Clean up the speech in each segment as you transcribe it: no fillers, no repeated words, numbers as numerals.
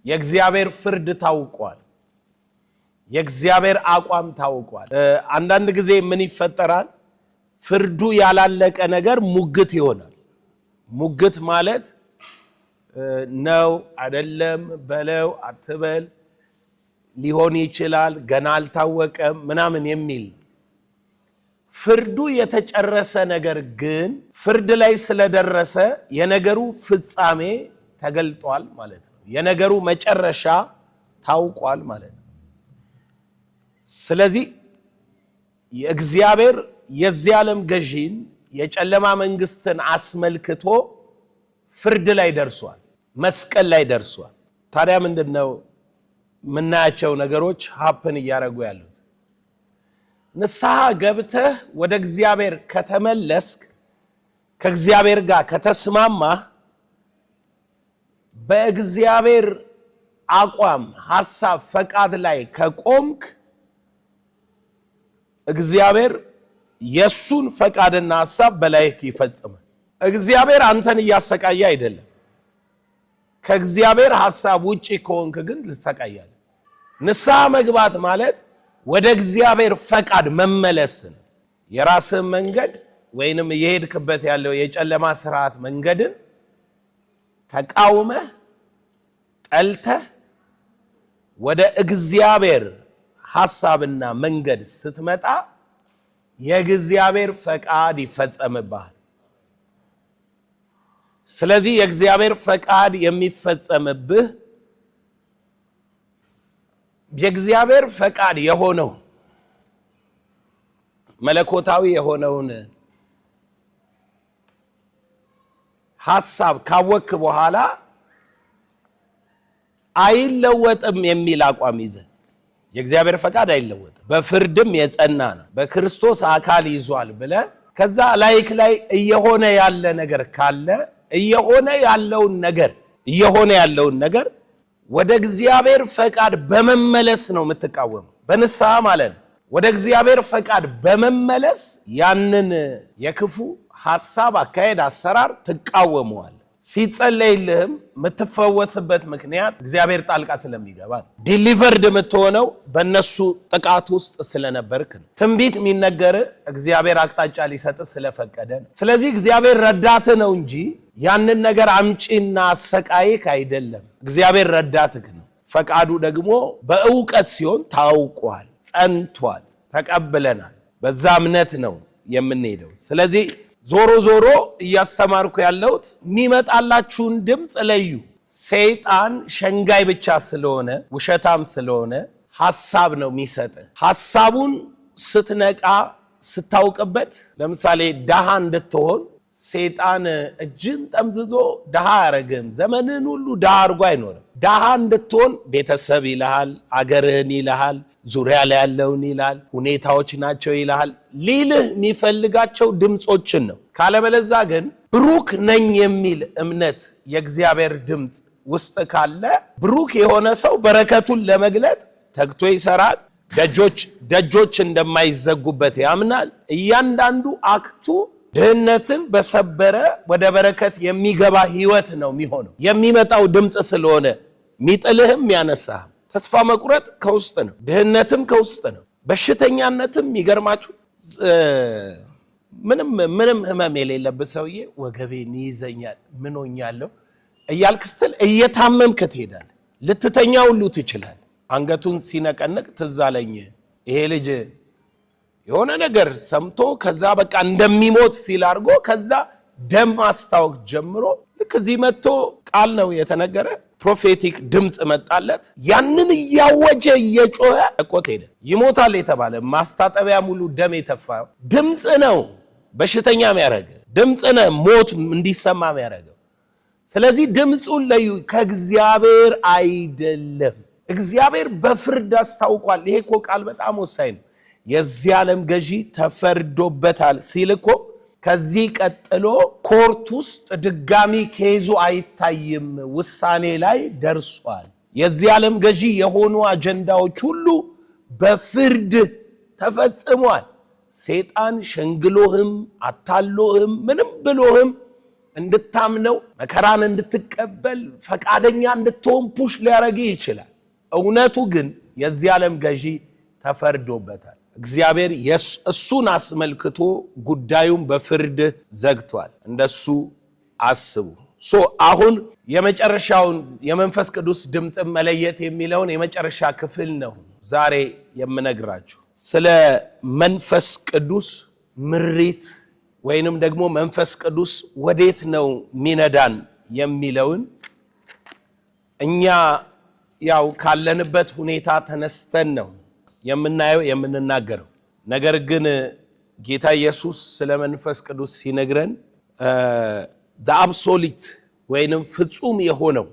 የእግዚአብሔር ፍርድ ታውቋል። የእግዚአብሔር አቋም ታውቋል። አንዳንድ ጊዜ ምን ይፈጠራል? ፍርዱ ያላለቀ ነገር ሙግት ይሆናል። ሙግት ማለት ነው አይደለም፣ በለው አትበል፣ ሊሆን ይችላል፣ ገና አልታወቀም ምናምን የሚል። ፍርዱ የተጨረሰ ነገር ግን ፍርድ ላይ ስለደረሰ የነገሩ ፍጻሜ ተገልጧል ማለት ነው። የነገሩ መጨረሻ ታውቋል ማለት ነው። ስለዚህ የእግዚአብሔር የዚህ ዓለም ገዢን የጨለማ መንግስትን አስመልክቶ ፍርድ ላይ ደርሷል፣ መስቀል ላይ ደርሷል። ታዲያ ምንድነው ምናያቸው ነገሮች ሀፕን እያደረጉ ያሉት? ንስሐ ገብተህ ወደ እግዚአብሔር ከተመለስክ፣ ከእግዚአብሔር ጋር ከተስማማህ፣ በእግዚአብሔር አቋም ሐሳብ ፈቃድ ላይ ከቆምክ እግዚአብሔር የሱን ፈቃድና ሐሳብ በላይክ ይፈጽማል። እግዚአብሔር አንተን እያሰቃየ አይደለም። ከእግዚአብሔር ሐሳብ ውጪ ከሆንክ ግን ልትሰቃያለህ። ንስሐ መግባት ማለት ወደ እግዚአብሔር ፈቃድ መመለስ ነው። የራስህን መንገድ ወይንም እየሄድክበት ያለው የጨለማ ስርዓት መንገድን ተቃውመህ ጠልተህ ወደ እግዚአብሔር ሐሳብና መንገድ ስትመጣ የእግዚአብሔር ፈቃድ ይፈጸምብሃል። ስለዚህ የእግዚአብሔር ፈቃድ የሚፈጸምብህ የእግዚአብሔር ፈቃድ የሆነው መለኮታዊ የሆነውን ሐሳብ ካወክ በኋላ አይለወጥም የሚል አቋም ይዘህ የእግዚአብሔር ፈቃድ አይለወጥም፣ በፍርድም የጸና ነው፣ በክርስቶስ አካል ይዟል ብለህ ከዛ ላይክ ላይ እየሆነ ያለ ነገር ካለ እየሆነ ያለውን ነገር ወደ እግዚአብሔር ፈቃድ በመመለስ ነው የምትቃወመው። በንስሐ ማለት ነው። ወደ እግዚአብሔር ፈቃድ በመመለስ ያንን የክፉ ሐሳብ፣ አካሄድ፣ አሰራር ትቃወመዋል። ሲጸለይልህም የምትፈወስበት ምክንያት እግዚአብሔር ጣልቃ ስለሚገባ ነው። ዲሊቨርድ የምትሆነው በእነሱ ጥቃት ውስጥ ስለነበርክ ነው። ትንቢት የሚነገር እግዚአብሔር አቅጣጫ ሊሰጥ ስለፈቀደ ነው። ስለዚህ እግዚአብሔር ረዳት ነው እንጂ ያንን ነገር አምጪና አሰቃይክ አይደለም። እግዚአብሔር ረዳትክ ነው። ፈቃዱ ደግሞ በእውቀት ሲሆን ታውቋል፣ ጸንቷል፣ ተቀብለናል። በዛ እምነት ነው የምንሄደው። ስለዚህ ዞሮ ዞሮ እያስተማርኩ ያለሁት የሚመጣላችሁን ድምፅ ለዩ። ሰይጣን ሸንጋይ ብቻ ስለሆነ ውሸታም ስለሆነ ሐሳብ ነው የሚሰጥ። ሐሳቡን ስትነቃ ስታውቅበት፣ ለምሳሌ ደሃ እንድትሆን ሰይጣን እጅን ጠምዝዞ ደሃ አያረግም። ዘመንን ሁሉ ደሃ አድርጎ አይኖርም። ደሃ እንድትሆን ቤተሰብ ይልሃል፣ አገርህን ይልሃል፣ ዙሪያ ላይ ያለውን ይልሃል፣ ሁኔታዎች ናቸው ይልሃል። ሊልህ የሚፈልጋቸው ድምፆችን ነው። ካለበለዛ ግን ብሩክ ነኝ የሚል እምነት የእግዚአብሔር ድምፅ ውስጥ ካለ ብሩክ የሆነ ሰው በረከቱን ለመግለጥ ተግቶ ይሰራል። ደጆች እንደማይዘጉበት ያምናል። እያንዳንዱ አክቱ ድህነትን በሰበረ ወደ በረከት የሚገባ ህይወት ነው የሚሆነው። የሚመጣው ድምፅ ስለሆነ ሚጥልህም ያነሳህም። ተስፋ መቁረጥ ከውስጥ ነው። ድህነትም ከውስጥ ነው። በሽተኛነትም ይገርማችሁ ምንም ህመም የሌለበት ሰውዬ ወገቤን ይዘኛል ምን ሆኛለሁ እያልክ ስትል እየታመምክ ትሄዳለህ። ልትተኛ ሁሉ ትችላለህ። አንገቱን ሲነቀነቅ ትዝ አለኝ ይሄ ልጅ የሆነ ነገር ሰምቶ ከዛ በቃ እንደሚሞት ፊል አድርጎ ከዛ ደም ማስታወክ ጀምሮ ልክ እዚህ መጥቶ ቃል ነው የተነገረ፣ ፕሮፌቲክ ድምፅ መጣለት። ያንን እያወጀ እየጮኸ እቆት ሄደ። ይሞታል የተባለ ማስታጠቢያ ሙሉ ደም የተፋ ድምፅ ነው በሽተኛ የሚያደርግ ድምፅ ነው ሞት እንዲሰማ የሚያደርገው። ስለዚህ ድምፁን ለዩ፣ ከእግዚአብሔር አይደለም። እግዚአብሔር በፍርድ አስታውቋል። ይሄ እኮ ቃል በጣም ወሳኝ ነው። የዚህ ዓለም ገዢ ተፈርዶበታል ሲል እኮ ከዚህ ቀጥሎ ኮርት ውስጥ ድጋሚ ኬዙ አይታይም፣ ውሳኔ ላይ ደርሷል። የዚህ ዓለም ገዢ የሆኑ አጀንዳዎች ሁሉ በፍርድ ተፈጽሟል። ሰይጣን ሸንግሎህም አታሎህም ምንም ብሎህም እንድታምነው መከራን እንድትቀበል ፈቃደኛ እንድትሆን ፑሽ ሊያረግ ይችላል። እውነቱ ግን የዚህ ዓለም ገዢ ተፈርዶበታል። እግዚአብሔር እሱን አስመልክቶ ጉዳዩን በፍርድ ዘግቷል። እንደሱ አስቡ። አሁን የመጨረሻውን የመንፈስ ቅዱስ ድምጽ መለየት የሚለውን የመጨረሻ ክፍል ነው ዛሬ የምነግራችሁ። ስለ መንፈስ ቅዱስ ምሪት ወይንም ደግሞ መንፈስ ቅዱስ ወዴት ነው ሚነዳን የሚለውን እኛ ያው ካለንበት ሁኔታ ተነስተን ነው የምናየው የምንናገረው። ነገር ግን ጌታ ኢየሱስ ስለ መንፈስ ቅዱስ ሲነግረን አብሶሉት ወይንም ፍጹም የሆነው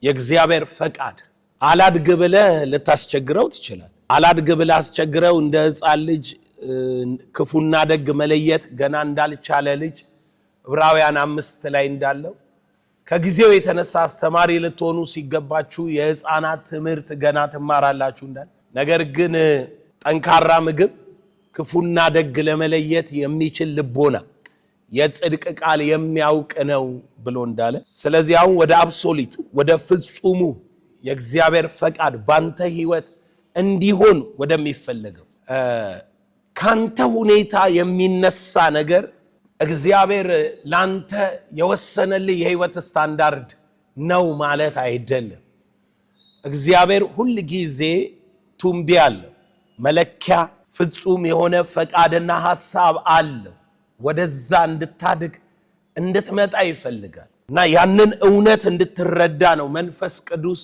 የእግዚአብሔር ፈቃድ አላድግ ብለህ ልታስቸግረው ትችላለህ። አላድግ ብለህ አስቸግረው እንደ ሕፃን ልጅ ክፉና ደግ መለየት ገና እንዳልቻለ ልጅ ዕብራውያን 5 ላይ እንዳለው ከጊዜው የተነሳ አስተማሪ ልትሆኑ ሲገባችሁ የሕፃናት ትምህርት ገና ትማራላችሁ እንዳለ፣ ነገር ግን ጠንካራ ምግብ ክፉና ደግ ለመለየት የሚችል ልቦና የጽድቅ ቃል የሚያውቅ ነው ብሎ እንዳለ፣ ስለዚህ አሁን ወደ አብሶሉት ወደ ፍጹሙ የእግዚአብሔር ፈቃድ ባንተ ህይወት እንዲሆን ወደሚፈለገው ካንተ ሁኔታ የሚነሳ ነገር እግዚአብሔር ላንተ የወሰነልህ የህይወት ስታንዳርድ ነው ማለት አይደለም። እግዚአብሔር ሁሉ ጊዜ ቱምቢ አለው፣ መለኪያ ፍጹም የሆነ ፈቃድና ሐሳብ አለው። ወደዛ እንድታድግ እንድትመጣ ይፈልጋል እና ያንን እውነት እንድትረዳ ነው መንፈስ ቅዱስ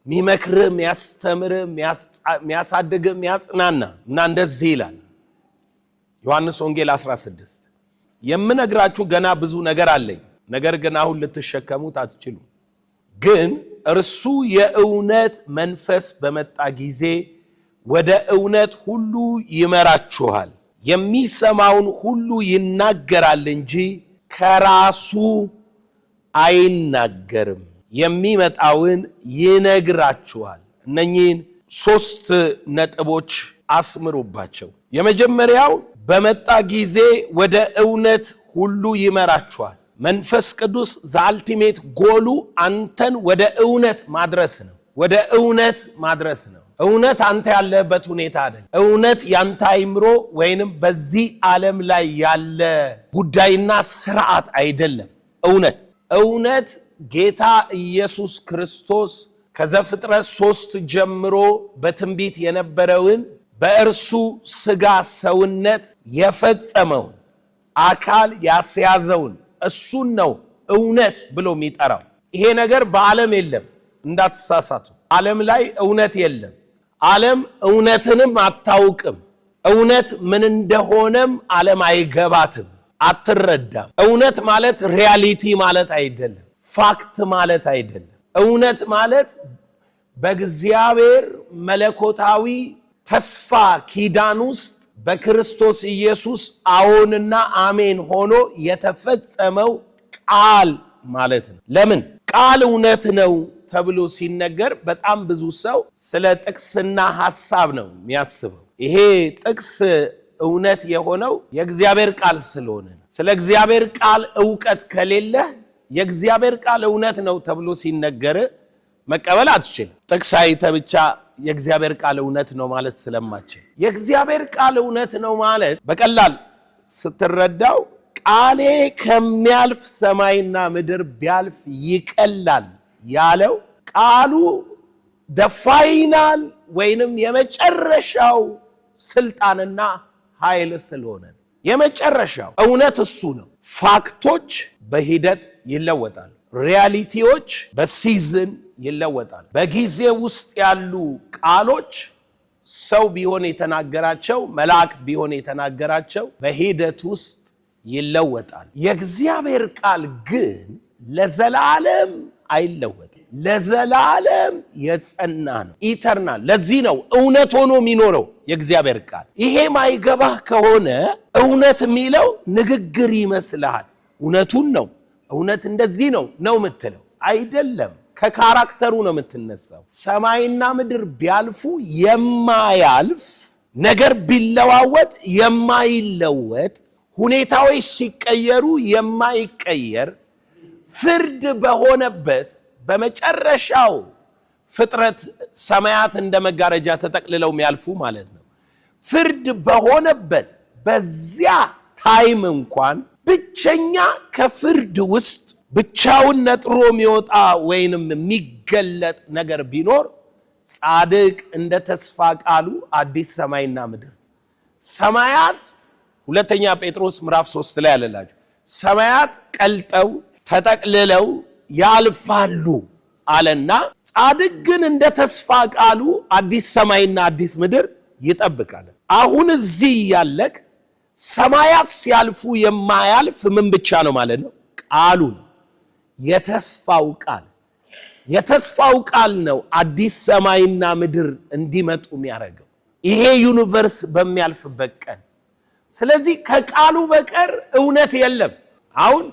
ሚመክርህ ሚያስተምርህ ሚያሳድግህ ሚያጽናና እና እንደዚህ ይላል ዮሐንስ ወንጌል 16 የምነግራችሁ ገና ብዙ ነገር አለኝ፣ ነገር ግን አሁን ልትሸከሙት አትችሉም። ግን እርሱ የእውነት መንፈስ በመጣ ጊዜ ወደ እውነት ሁሉ ይመራችኋል። የሚሰማውን ሁሉ ይናገራል እንጂ ከራሱ አይናገርም፣ የሚመጣውን ይነግራችኋል። እነኚህን 3 ነጥቦች አስምሩባቸው። የመጀመሪያው በመጣ ጊዜ ወደ እውነት ሁሉ ይመራችኋል። መንፈስ ቅዱስ ዘአልቲሜት ጎሉ አንተን ወደ እውነት ማድረስ ነው። ወደ እውነት ማድረስ ነው። እውነት አንተ ያለበት ሁኔታ አይደል። እውነት ያንተ አይምሮ ወይንም በዚህ ዓለም ላይ ያለ ጉዳይና ስርዓት አይደለም። እውነት ጌታ ኢየሱስ ክርስቶስ ከዘፍጥረት 3 ጀምሮ በትንቢት የነበረውን በእርሱ ስጋ ሰውነት የፈጸመውን አካል ያስያዘውን እሱን ነው እውነት ብሎ የሚጠራው። ይሄ ነገር በዓለም የለም፣ እንዳትሳሳቱ። ዓለም ላይ እውነት የለም። ዓለም እውነትንም አታውቅም። እውነት ምን እንደሆነም ዓለም አይገባትም፣ አትረዳም። እውነት ማለት ሪያሊቲ ማለት አይደለም፣ ፋክት ማለት አይደለም። እውነት ማለት በእግዚአብሔር መለኮታዊ ተስፋ ኪዳን ውስጥ በክርስቶስ ኢየሱስ አዎንና አሜን ሆኖ የተፈጸመው ቃል ማለት ነው። ለምን ቃል እውነት ነው ተብሎ ሲነገር በጣም ብዙ ሰው ስለ ጥቅስና ሐሳብ ነው የሚያስበው። ይሄ ጥቅስ እውነት የሆነው የእግዚአብሔር ቃል ስለሆነ፣ ስለ እግዚአብሔር ቃል ዕውቀት ከሌለህ የእግዚአብሔር ቃል እውነት ነው ተብሎ ሲነገር መቀበል አትችልም። ጥቅስ አይተህ ብቻ የእግዚአብሔር ቃል እውነት ነው ማለት ስለማችል፣ የእግዚአብሔር ቃል እውነት ነው ማለት በቀላል ስትረዳው ቃሌ ከሚያልፍ ሰማይና ምድር ቢያልፍ ይቀላል ያለው ቃሉ ፋይናል ወይንም የመጨረሻው ስልጣንና ኃይል ስለሆነ የመጨረሻው እውነት እሱ ነው። ፋክቶች በሂደት ይለወጣሉ። ሪያሊቲዎች በሲዝን ይለወጣሉ። በጊዜ ውስጥ ያሉ ቃሎች ሰው ቢሆን የተናገራቸው መልአክ ቢሆን የተናገራቸው በሂደት ውስጥ ይለወጣል። የእግዚአብሔር ቃል ግን ለዘላለም አይለወጥም። ለዘላለም የጸና ነው፣ ኢተርናል። ለዚህ ነው እውነት ሆኖ የሚኖረው የእግዚአብሔር ቃል። ይሄ ማይገባህ ከሆነ እውነት የሚለው ንግግር ይመስልሃል። እውነቱን ነው፣ እውነት እንደዚህ ነው የምትለው አይደለም። ከካራክተሩ ነው የምትነሳው። ሰማይና ምድር ቢያልፉ የማያልፍ ነገር ቢለዋወጥ የማይለወጥ ሁኔታዎች ሲቀየሩ የማይቀየር ፍርድ በሆነበት በመጨረሻው ፍጥረት ሰማያት እንደ መጋረጃ ተጠቅልለው የሚያልፉ ማለት ነው። ፍርድ በሆነበት በዚያ ታይም እንኳን ብቸኛ ከፍርድ ውስጥ ብቻውን ነጥሮ የሚወጣ ወይንም የሚገለጥ ነገር ቢኖር ጻድቅ እንደ ተስፋ ቃሉ አዲስ ሰማይና ምድር ሰማያት ሁለተኛ ጴጥሮስ ምዕራፍ 3 ላይ ያለላችሁ ሰማያት ቀልጠው ተጠቅልለው ያልፋሉ አለና ጻድቅ ግን እንደ ተስፋ ቃሉ አዲስ ሰማይና አዲስ ምድር ይጠብቃል። አሁን እዚህ ያለክ ሰማያት ሲያልፉ የማያልፍ ምን ብቻ ነው ማለት ነው? ቃሉ ነው። የተስፋው ቃል ነው አዲስ ሰማይና ምድር እንዲመጡ የሚያደርገው ይሄ ዩኒቨርስ በሚያልፍበት ቀን። ስለዚህ ከቃሉ በቀር እውነት የለም። አሁን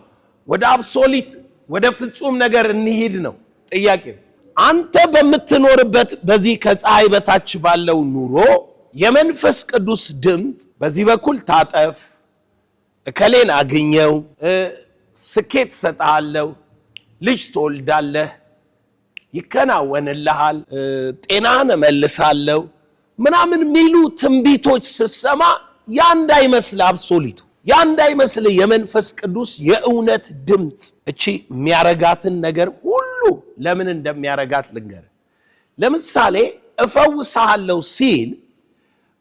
ወደ አብሶሊት ወደ ፍጹም ነገር እንሂድ ነው ጥያቄው። አንተ በምትኖርበት በዚህ ከፀሐይ በታች ባለው ኑሮ የመንፈስ ቅዱስ ድምፅ በዚህ በኩል ታጠፍ፣ እከሌን አግኘው፣ ስኬት ሰጣለሁ፣ ልጅ ትወልዳለህ፣ ይከናወንልሃል፣ ጤናን እመልሳለሁ ምናምን ሚሉ ትንቢቶች ስትሰማ ያ እንዳይመስል አብሶሊቱ ያ እንዳይመስል የመንፈስ ቅዱስ የእውነት ድምፅ እቺ የሚያረጋትን ነገር ሁሉ ለምን እንደሚያረጋት ልንገር። ለምሳሌ እፈውስሃለሁ ሲል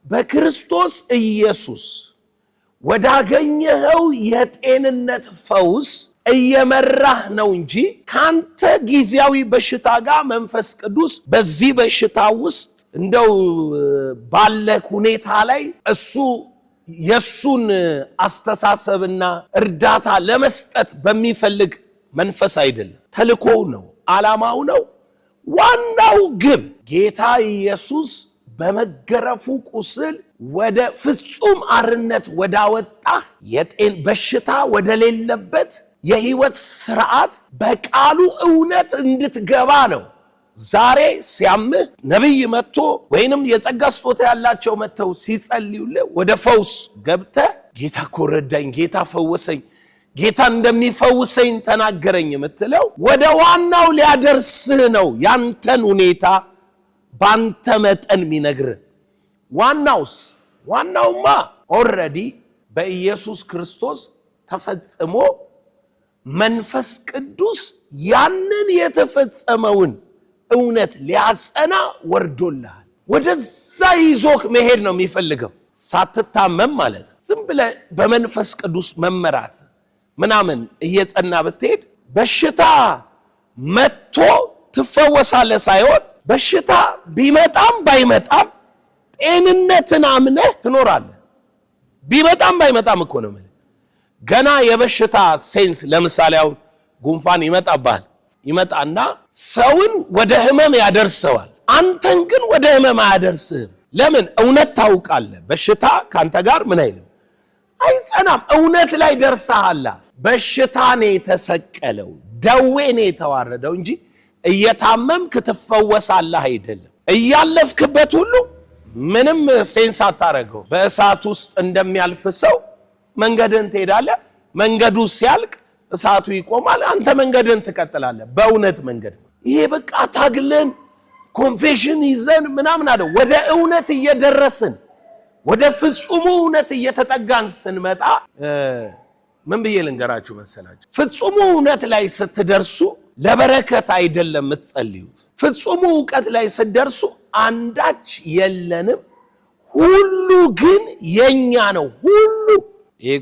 በክርስቶስ ኢየሱስ ወዳገኘኸው የጤንነት ፈውስ እየመራህ ነው እንጂ ካንተ ጊዜያዊ በሽታ ጋር መንፈስ ቅዱስ በዚህ በሽታ ውስጥ እንደው ባለ ሁኔታ ላይ እሱ የሱን አስተሳሰብና እርዳታ ለመስጠት በሚፈልግ መንፈስ አይደለም። ተልኮው ነው፣ ዓላማው ነው። ዋናው ግብ ጌታ ኢየሱስ በመገረፉ ቁስል ወደ ፍጹም አርነት ወዳወጣ የጤን በሽታ ወደ ሌለበት የህይወት ስርዓት በቃሉ እውነት እንድትገባ ነው። ዛሬ ሲያምህ ነብይ መጥቶ ወይንም የጸጋ ስጦታ ያላቸው መጥተው ሲጸልዩልህ ወደ ፈውስ ገብተህ ጌታ እኮ ረዳኝ፣ ጌታ ፈወሰኝ፣ ጌታ እንደሚፈውሰኝ ተናገረኝ የምትለው ወደ ዋናው ሊያደርስህ ነው። ያንተን ሁኔታ ባንተ መጠን የሚነግርህ ዋናውማ ኦልሬዲ በኢየሱስ ክርስቶስ ተፈጽሞ መንፈስ ቅዱስ ያንን የተፈጸመውን እውነት ሊያጸና ወርዶልሃል። ወደዛ ይዞክ መሄድ ነው የሚፈልገው ሳትታመም ማለት ነው። ዝም ብለህ በመንፈስ ቅዱስ መመራት ምናምን እየጸና ብትሄድ በሽታ መጥቶ ትፈወሳለህ ሳይሆን በሽታ ቢመጣም ባይመጣም ጤንነትን አምነህ ትኖራለህ። ቢመጣም ባይመጣም እኮ ነው። ገና የበሽታ ሴንስ ለምሳሌ አሁን ጉንፋን ይመጣና ሰውን ወደ ህመም ያደርሰዋል። አንተን ግን ወደ ህመም አያደርስህም። ለምን? እውነት ታውቃለህ። በሽታ ካንተ ጋር ምን አይልም፣ አይጸናም። እውነት ላይ ደርሰሃላ። በሽታ ነው የተሰቀለው፣ ደዌ ነው የተዋረደው እንጂ እየታመምክ ትፈወሳለህ አይደለም። እያለፍክበት ሁሉ ምንም ሴንስ አታረገው። በእሳት ውስጥ እንደሚያልፍ ሰው መንገድን ትሄዳለህ። መንገዱ ሲያልቅ እሳቱ ይቆማል፣ አንተ መንገድን ትቀጥላለህ። በእውነት መንገድ ይሄ በቃ ታግለን ኮንፌሽን ይዘን ምናምን አይደል። ወደ እውነት እየደረስን ወደ ፍጹሙ እውነት እየተጠጋን ስንመጣ ምን ብዬ ልንገራችሁ መሰላችሁ? ፍጹሙ እውነት ላይ ስትደርሱ ለበረከት አይደለም የምትጸልዩት። ፍጹሙ እውቀት ላይ ስትደርሱ አንዳች የለንም፣ ሁሉ ግን የኛ ነው። ሁሉ ይሄ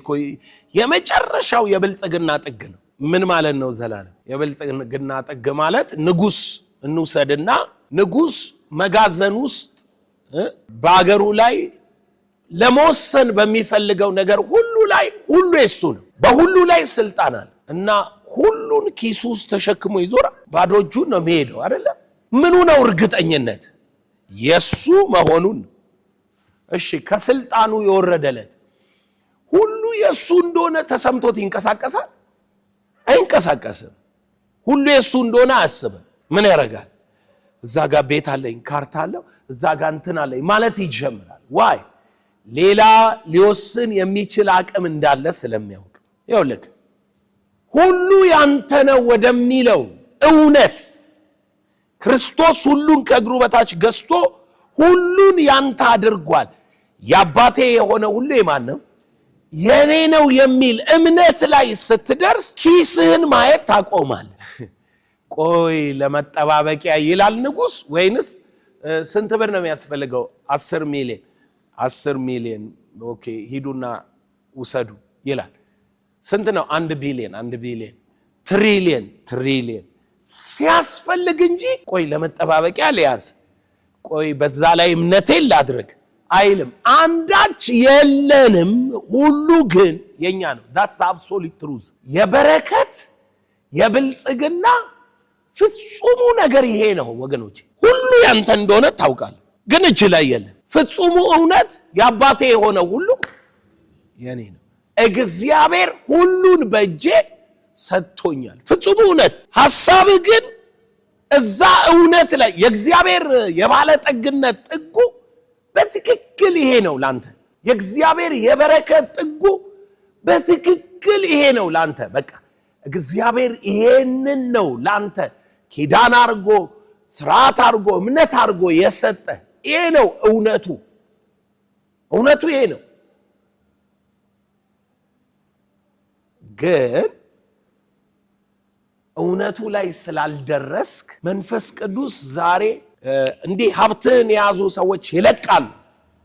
የመጨረሻው የብልጽግና ጥግ ነው። ምን ማለት ነው? ዘላለም የብልጽግና ጥግ ማለት ንጉስ እንውሰድና ንጉስ መጋዘን ውስጥ በአገሩ ላይ ለመወሰን በሚፈልገው ነገር ሁሉ ላይ ሁሉ የሱ ነው። በሁሉ ላይ ስልጣን አለ እና ሁሉን ኪሱ ውስጥ ተሸክሞ ይዞራል። ባዶ እጁን ነው የሚሄደው አይደለም። ምኑ ነው እርግጠኝነት? የሱ መሆኑን። እሺ ከስልጣኑ የወረደለት ሁሉ የሱ እንደሆነ ተሰምቶት ይንቀሳቀሳል? አይንቀሳቀስም። ሁሉ የሱ እንደሆነ አያስብም። ምን ያደርጋል? እዛ ጋር ቤት አለኝ፣ ካርታ አለው፣ እዛ ጋር እንትን አለኝ ማለት ይጀምራል። ዋይ ሌላ ሊወስን የሚችል አቅም እንዳለ ስለሚያውቅ ይኸውልህ ሁሉ ያንተ ነው ወደሚለው እውነት ክርስቶስ ሁሉን ከእግሩ በታች ገዝቶ ሁሉን ያንተ አድርጓል። ያባቴ የሆነ ሁሉ የማን ነው? የኔ ነው የሚል እምነት ላይ ስትደርስ ኪስህን ማየት ታቆማለህ። ቆይ ለመጠባበቂያ ይላል ንጉስ ወይንስ ስንት ብር ነው የሚያስፈልገው? 10 ሚሊዮን ኦኬ ሂዱና ውሰዱ ይላል። ስንት ነው? 1 ቢሊዮን ትሪሊየን ሲያስፈልግ እንጂ ቆይ ለመጠባበቂያ ሊያዝ ቆይ በዛ ላይ እምነቴን ላድርግ አይልም። አንዳች የለንም ሁሉ ግን የኛ ነው። that's absolute truth። የበረከት የብልጽግና ፍጹሙ ነገር ይሄ ነው ወገኖች። ሁሉ ያንተ እንደሆነ ታውቃለህ፣ ግን እጅ ላይ የለም። ፍጹሙ እውነት ያባቴ የሆነ ሁሉ የኔ ነው። እግዚአብሔር ሁሉን በእጄ ሰጥቶኛል። ፍጹሙ እውነት ሐሳብ ግን እዛ እውነት ላይ የእግዚአብሔር የባለጠግነት ጥጉ በትክክል ይሄ ነው ላንተ። የእግዚአብሔር የበረከት ጥጉ በትክክል ይሄ ነው ላንተ። በቃ እግዚአብሔር ይሄንን ነው ላንተ ኪዳን አርጎ ስርዓት አርጎ እምነት አርጎ የሰጠ ይሄ ነው እውነቱ ይሄ ነው። ግን እውነቱ ላይ ስላልደረስክ መንፈስ ቅዱስ ዛሬ እንዲህ ሀብትን የያዙ ሰዎች ይለቃሉ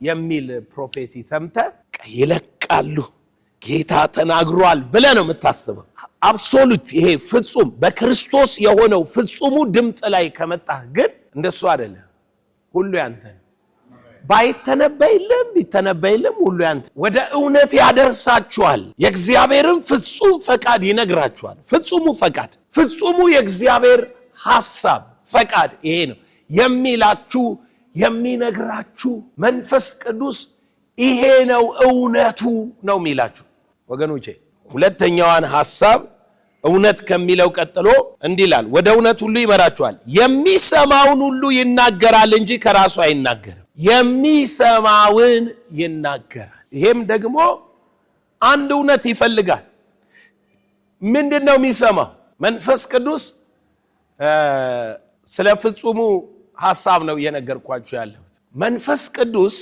የሚል ፕሮፌሲ ሰምተ ይለቃሉ ጌታ ተናግሯል ብለህ ነው የምታስበው። አብሶሉት ይሄ ፍጹም በክርስቶስ የሆነው ፍጹሙ ድምጽ ላይ ከመጣህ ግን እንደሱ አይደለም። ሁሉ ያንተ ባይተነበይልም ቢተነበይልም ሁሉ ያንተ ወደ እውነት ያደርሳችኋል። የእግዚአብሔርን ፍጹም ፈቃድ ይነግራችኋል። ፍጹሙ ፈቃድ ፍጹሙ የእግዚአብሔር ሐሳብ ፈቃድ ይሄ ነው የሚላችሁ የሚነግራችሁ መንፈስ ቅዱስ ይሄ ነው እውነቱ ነው የሚላችሁ ወገኖቼ። ሁለተኛዋን ሐሳብ እውነት ከሚለው ቀጥሎ እንዲላል ወደ እውነት ሁሉ ይመራችኋል። የሚሰማውን ሁሉ ይናገራል እንጂ ከራሱ አይናገርም። የሚሰማውን ይናገራል። ይሄም ደግሞ አንድ እውነት ይፈልጋል። ምንድነው የሚሰማው? መንፈስ ቅዱስ ስለ ፍጹሙ ሐሳብ ነው እየነገርኳችሁ ያለው። መንፈስ ቅዱስ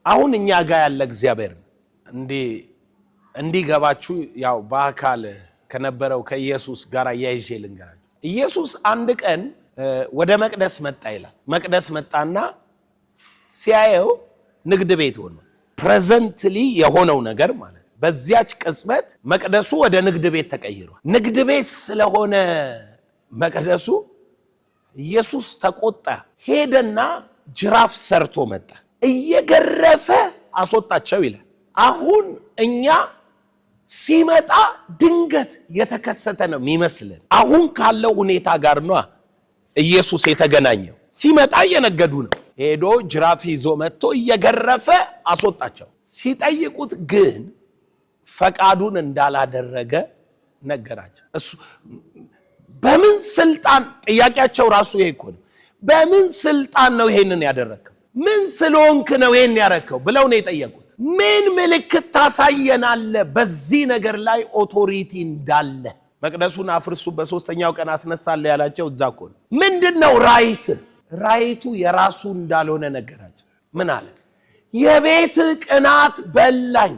አሁን እኛ ጋር ያለ እግዚአብሔር እንዲገባችሁ ያው በአካል ከነበረው ከኢየሱስ ጋር ያይዤ ልንገራችሁ። ኢየሱስ አንድ ቀን ወደ መቅደስ መጣ ይላል። መቅደስ መጣና ሲያየው ንግድ ቤት ሆነ። ፕሬዘንትሊ የሆነው ነገር ማለት በዚያች ቅጽበት መቅደሱ ወደ ንግድ ቤት ተቀይሯል። ንግድ ቤት ስለሆነ መቅደሱ ኢየሱስ ተቆጣ። ሄደና ጅራፍ ሰርቶ መጣ፣ እየገረፈ አስወጣቸው ይላል። አሁን እኛ ሲመጣ ድንገት የተከሰተ ነው የሚመስልን። አሁን ካለው ሁኔታ ጋር ነው ኢየሱስ የተገናኘው። ሲመጣ እየነገዱ ነው። ሄዶ ጅራፍ ይዞ መጥቶ እየገረፈ አስወጣቸው። ሲጠይቁት ግን ፈቃዱን እንዳላደረገ ነገራቸው። እሱ በምን ስልጣን? ጥያቄያቸው ራሱ ይሄ እኮ ነው። በምን ስልጣን ነው ይሄንን ያደረከው? ምን ስለሆንክ ነው ይሄን ያረከው ብለው ነው የጠየቁት። ምን ምልክት ታሳየናለ በዚህ ነገር ላይ ኦቶሪቲ እንዳለ? መቅደሱን አፍርሱ በሶስተኛው ቀን አስነሳለሁ ያላቸው እዛ እኮ ነው። ምንድነው ራይቱ የራሱ እንዳልሆነ ነገራቸው። ምን አለ? የቤት ቅናት በላኝ፣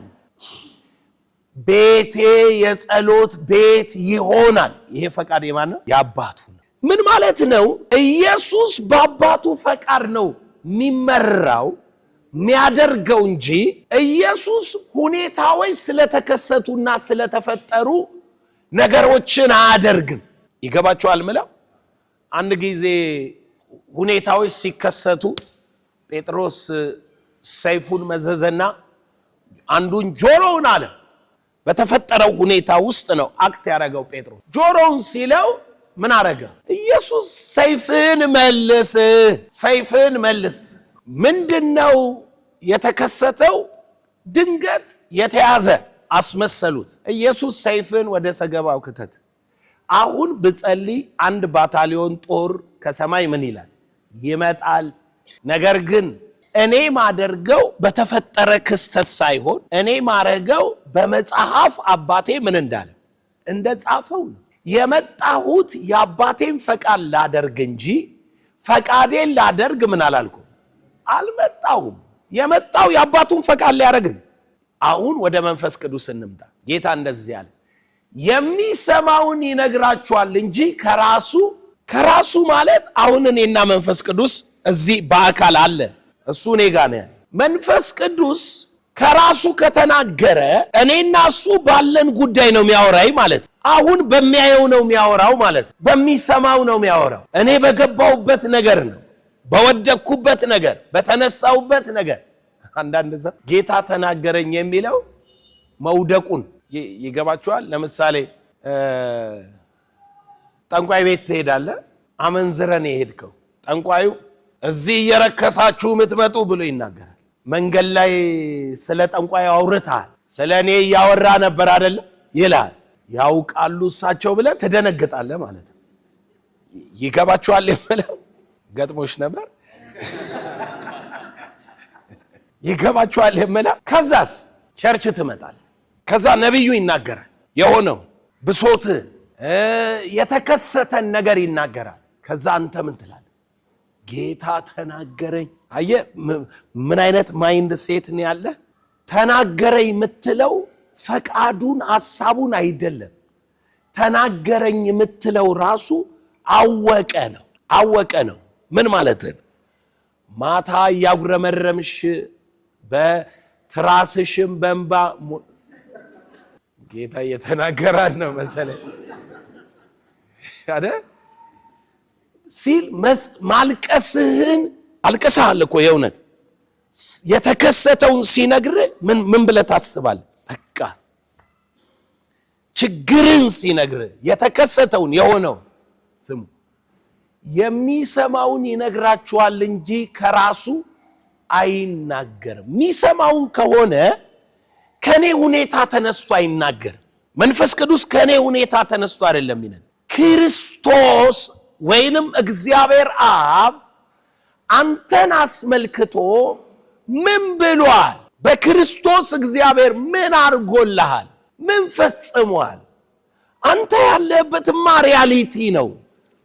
ቤቴ የጸሎት ቤት ይሆናል። ይሄ ፈቃድ የማን ነው? የአባቱ ነው። ምን ማለት ነው? ኢየሱስ በአባቱ ፈቃድ ነው የሚመራው የሚያደርገው እንጂ ኢየሱስ ሁኔታዎች ስለተከሰቱና ስለተፈጠሩ ነገሮችን አያደርግም። ይገባችኋል? ምለው አንድ ጊዜ ሁኔታዎች ሲከሰቱ ጴጥሮስ ሰይፉን መዘዘና አንዱን ጆሮውን አለ። በተፈጠረው ሁኔታ ውስጥ ነው አክት ያደረገው ጴጥሮስ። ጆሮውን ሲለው ምን አረገ? ኢየሱስ ሰይፍን መልስ። ምንድነው የተከሰተው? ድንገት የተያዘ አስመሰሉት። ኢየሱስ ሰይፍን ወደ ሰገባው ክተት። አሁን ብጸልይ አንድ ባታሊዮን ጦር ከሰማይ ምን ይላል? ይመጣል። ነገር ግን እኔ ማደርገው በተፈጠረ ክስተት ሳይሆን እኔ ማረገው በመጽሐፍ አባቴ ምን እንዳለ እንደጻፈው ነው። የመጣሁት የአባቴን ፈቃድ ላደርግ እንጂ ፈቃዴን ላደርግ ምን አላልኩም አልመጣሁም። የመጣው የአባቱን ፈቃድ ሊያደርግ ነው። አሁን ወደ መንፈስ ቅዱስ እንምጣ። ጌታ እንደዚህ አለ፣ የሚሰማውን ይነግራችኋል እንጂ ከራሱ ማለት አሁን እኔና መንፈስ ቅዱስ እዚህ በአካል አለን። እሱ እኔ ጋር ነው ያለ። መንፈስ ቅዱስ ከራሱ ከተናገረ እኔና እሱ ባለን ጉዳይ ነው የሚያወራይ ማለት። አሁን በሚያየው ነው የሚያወራው ማለት፣ በሚሰማው ነው የሚያወራው። እኔ በገባውበት ነገር ነው፣ በወደቅኩበት ነገር፣ በተነሳውበት ነገር። አንዳንድ ሰው ጌታ ተናገረኝ የሚለው መውደቁን ይገባችኋል። ለምሳሌ ጠንቋይ ቤት ትሄዳለህ፣ አመንዝረን የሄድከው ጠንቋዩ እዚህ እየረከሳችሁ የምትመጡ ብሎ ይናገራል። መንገድ ላይ ስለ ጠንቋይ አውርተሃል፣ ስለ እኔ እያወራ ነበር አይደለ ይላል። ያውቃሉ እሳቸው ብለህ ትደነግጣለህ ማለት ነው። ይገባችኋል የምለው ገጥሞሽ ነበር። ይገባችኋል የምለው። ከዛስ ቸርች ትመጣል። ከዛ ነቢዩ ይናገራል፣ የሆነው ብሶትህን የተከሰተን ነገር ይናገራል። ከዛ አንተ ምን ትላለህ? ጌታ ተናገረኝ። አየህ ምን አይነት ማይንድ ሴት ነው ያለ? ተናገረኝ የምትለው ፈቃዱን ሐሳቡን አይደለም። ተናገረኝ የምትለው ራሱ አወቀ ነው። ምን ማለት ነው? ማታ እያጉረመረምሽ በትራስሽም በእንባ ጌታ እየተናገራን ነው መሰለኝ አይደል ሲል ማልቀስህን አልቀሳል እኮ የእውነት የተከሰተውን ሲነግር ምን ብለህ ታስባለህ? በቃ ችግርን ሲነግር የተከሰተውን የሆነው ስሙ። የሚሰማውን ይነግራችኋል እንጂ ከራሱ አይናገርም። የሚሰማውን ከሆነ ከኔ ሁኔታ ተነስቶ አይናገርም። መንፈስ ቅዱስ ከኔ ሁኔታ ተነስቶ አይደለም ይላል። ክርስቶስ ወይንም እግዚአብሔር አብ አንተን አስመልክቶ ምን ብሏል? በክርስቶስ እግዚአብሔር ምን አድርጎልሃል? ምን ፈጽሟል? አንተ ያለህበትማ ሪያሊቲ ነው፣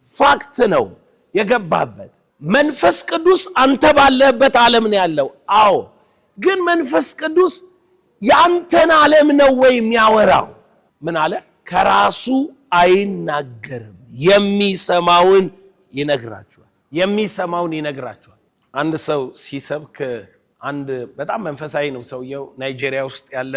ፋክት ነው የገባበት። መንፈስ ቅዱስ አንተ ባለህበት ዓለም ነው ያለው። አዎ፣ ግን መንፈስ ቅዱስ የአንተን ዓለም ነው ወይ የሚያወራው? ምን አለ? ከራሱ አይናገርም፣ የሚሰማውን ይነግራችኋል። አንድ ሰው ሲሰብክ፣ አንድ በጣም መንፈሳዊ ነው ሰውየው፣ ናይጄሪያ ውስጥ ያለ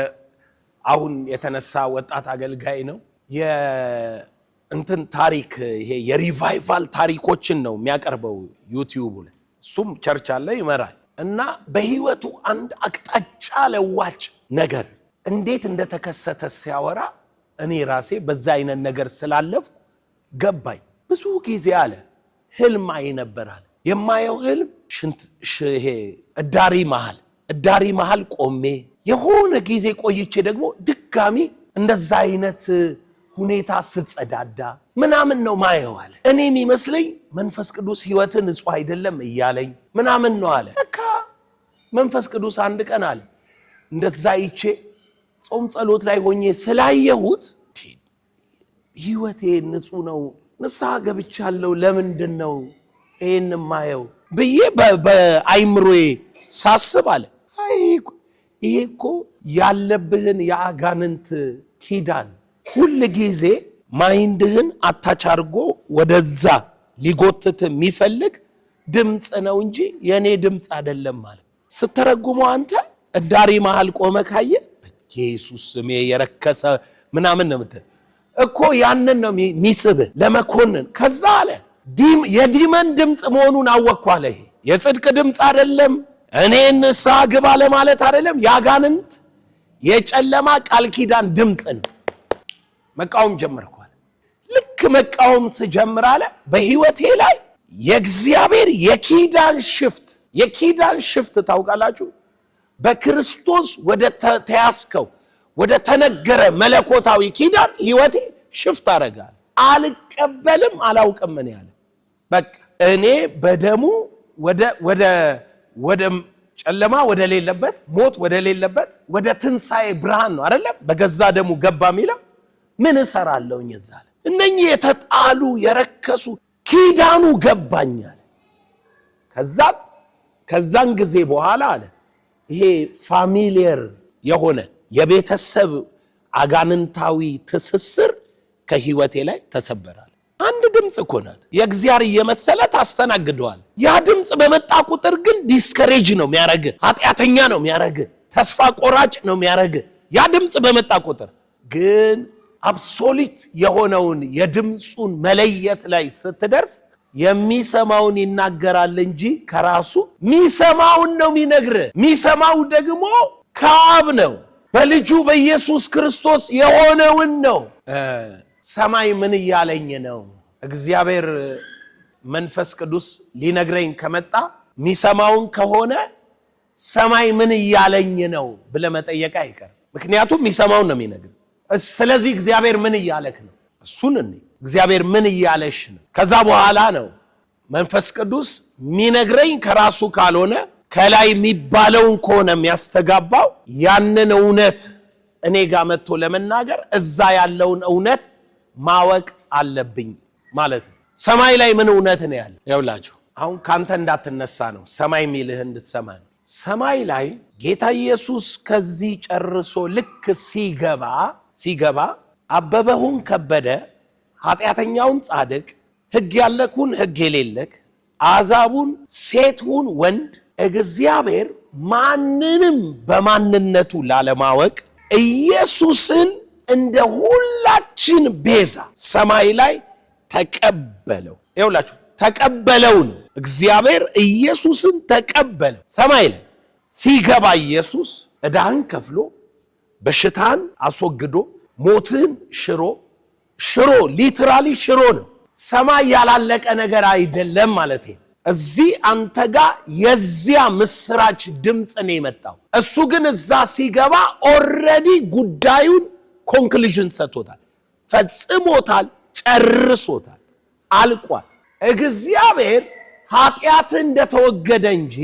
አሁን የተነሳ ወጣት አገልጋይ ነው። የእንትን ታሪክ ይሄ የሪቫይቫል ታሪኮችን ነው የሚያቀርበው ዩቲዩብ ላይ። እሱም ቸርች አለ ይመራል። እና በህይወቱ አንድ አቅጣጫ ለዋጭ ነገር እንዴት እንደተከሰተ ሲያወራ እኔ ራሴ በዛ አይነት ነገር ስላለፍኩ ገባኝ። ብዙ ጊዜ አለ ህልም አይነበራል። የማየው ህልም ይሄ እዳሪ መሃል ቆሜ የሆነ ጊዜ ቆይቼ ደግሞ ድጋሚ እንደዛ አይነት ሁኔታ ስጸዳዳ ምናምን ነው ማየው አለ። እኔ የሚመስለኝ መንፈስ ቅዱስ ህይወትን ንጹህ አይደለም እያለኝ ምናምን ነው አለ። ለካ መንፈስ ቅዱስ አንድ ቀን አለ እንደዛ ይቼ ጾም ጸሎት ላይ ሆኜ ስላየሁት ህይወቴ ንጹህ ነው፣ ንስሐ ገብቻለሁ፣ ለምንድን ነው ይሄን ማየው ብዬ በአይምሮዬ ሳስብ አለ ይሄ እኮ ያለብህን የአጋንንት ኪዳን ሁል ጊዜ ማይንድህን አታች አድርጎ ወደዛ ሊጎትት የሚፈልግ ድምፅ ነው እንጂ የኔ ድምፅ አይደለም ማለት። ስተረጉመው አንተ እዳሪ መሃል ቆመ ካየ በኢየሱስ ስም የረከሰ ምናምን ነው የምትል እኮ ያንን ነው የሚስብህ ለመኮንን። ከዛ አለ የዲመን ድምፅ መሆኑን አወቅኩ አለ። ይሄ የጽድቅ ድምፅ አይደለም፣ እኔን ንስሐ ግባ ለማለት አይደለም፣ ያጋንንት የጨለማ ቃል ኪዳን ድምፅ ነው። መቃወም ጀመርኳል። ልክ መቃወም ስጀምር አለ በህይወቴ ላይ የእግዚአብሔር የኪዳን ሽፍት ታውቃላችሁ። በክርስቶስ ወደ ተያዝከው ወደ ተነገረ መለኮታዊ ኪዳን ህይወቴ ሽፍት አረጋል። አልቀበልም አላውቅም ምን ያለ በቃ እኔ በደሙ ጨለማ ወደ ሌለበት ሞት ወደ ሌለበት ወደ ትንሣኤ ብርሃን ነው አይደለም በገዛ ደሙ ገባ የሚለው ምን እሰራለሁኝ እዛለ እነኚህ የተጣሉ የረከሱ ኪዳኑ ገባኛል ከዛን ጊዜ በኋላ አለ ይሄ ፋሚሊየር የሆነ የቤተሰብ አጋንንታዊ ትስስር ከህይወቴ ላይ ተሰበራል አንድ ድምጽ እኮ ናት የእግዚአብሔር እየመሰለ ታስተናግደዋል ያ ድምጽ በመጣ ቁጥር ግን ዲስከሬጅ ነው የሚያረግ ኃጢአተኛ ነው የሚያረግ ተስፋ ቆራጭ ነው የሚያረግ ያ ድምጽ በመጣ ቁጥር ግን አብሶሉት የሆነውን የድምጹን መለየት ላይ ስትደርስ የሚሰማውን ይናገራል እንጂ ከራሱ ሚሰማውን ነው የሚነግር ሚሰማው ደግሞ ከአብ ነው በልጁ በኢየሱስ ክርስቶስ የሆነውን ነው ሰማይ ምን እያለኝ ነው እግዚአብሔር መንፈስ ቅዱስ ሊነግረኝ ከመጣ ሚሰማውን ከሆነ ሰማይ ምን እያለኝ ነው ብለ መጠየቅ አይቀር ምክንያቱም ሚሰማውን ነው የሚነግር ስለዚህ እግዚአብሔር ምን እያለክ ነው እሱን እግዚአብሔር ምን እያለሽ ነው ከዛ በኋላ ነው መንፈስ ቅዱስ ሚነግረኝ ከራሱ ካልሆነ ከላይ የሚባለውን ከሆነ የሚያስተጋባው ያንን እውነት እኔ ጋር መጥቶ ለመናገር እዛ ያለውን እውነት ማወቅ አለብኝ ማለት ነው ሰማይ ላይ ምን እውነት ነው ያለው ያውላችሁ አሁን ካንተ እንዳትነሳ ነው ሰማይ ሚልህ እንድትሰማ ነው ሰማይ ላይ ጌታ ኢየሱስ ከዚህ ጨርሶ ልክ ሲገባ አበበሁን ከበደ ኃጢአተኛውን ጻድቅ ሕግ ያለኩን ሕግ የሌለክ አዛቡን ሴትሁን ወንድ እግዚአብሔር ማንንም በማንነቱ ላለማወቅ ኢየሱስን እንደ ሁላችን ቤዛ ሰማይ ላይ ተቀበለው ይኸውላችሁ ተቀበለው ነው እግዚአብሔር ኢየሱስን ተቀበለው ሰማይ ላይ ሲገባ ኢየሱስ ዕዳህን ከፍሎ በሽታን አስወግዶ ሞትን ሽሮ ሊትራሊ ሽሮ ነው ሰማይ ያላለቀ ነገር አይደለም ማለት ነው እዚህ አንተ ጋር የዚያ ምስራች ድምጽ ነው የመጣው እሱ ግን እዛ ሲገባ ኦሬዲ ጉዳዩን ኮንክሉዥን ሰጥቶታል ፈጽሞታል ጨርሶታል አልቋል እግዚአብሔር ኃጢአት እንደተወገደ እንጂ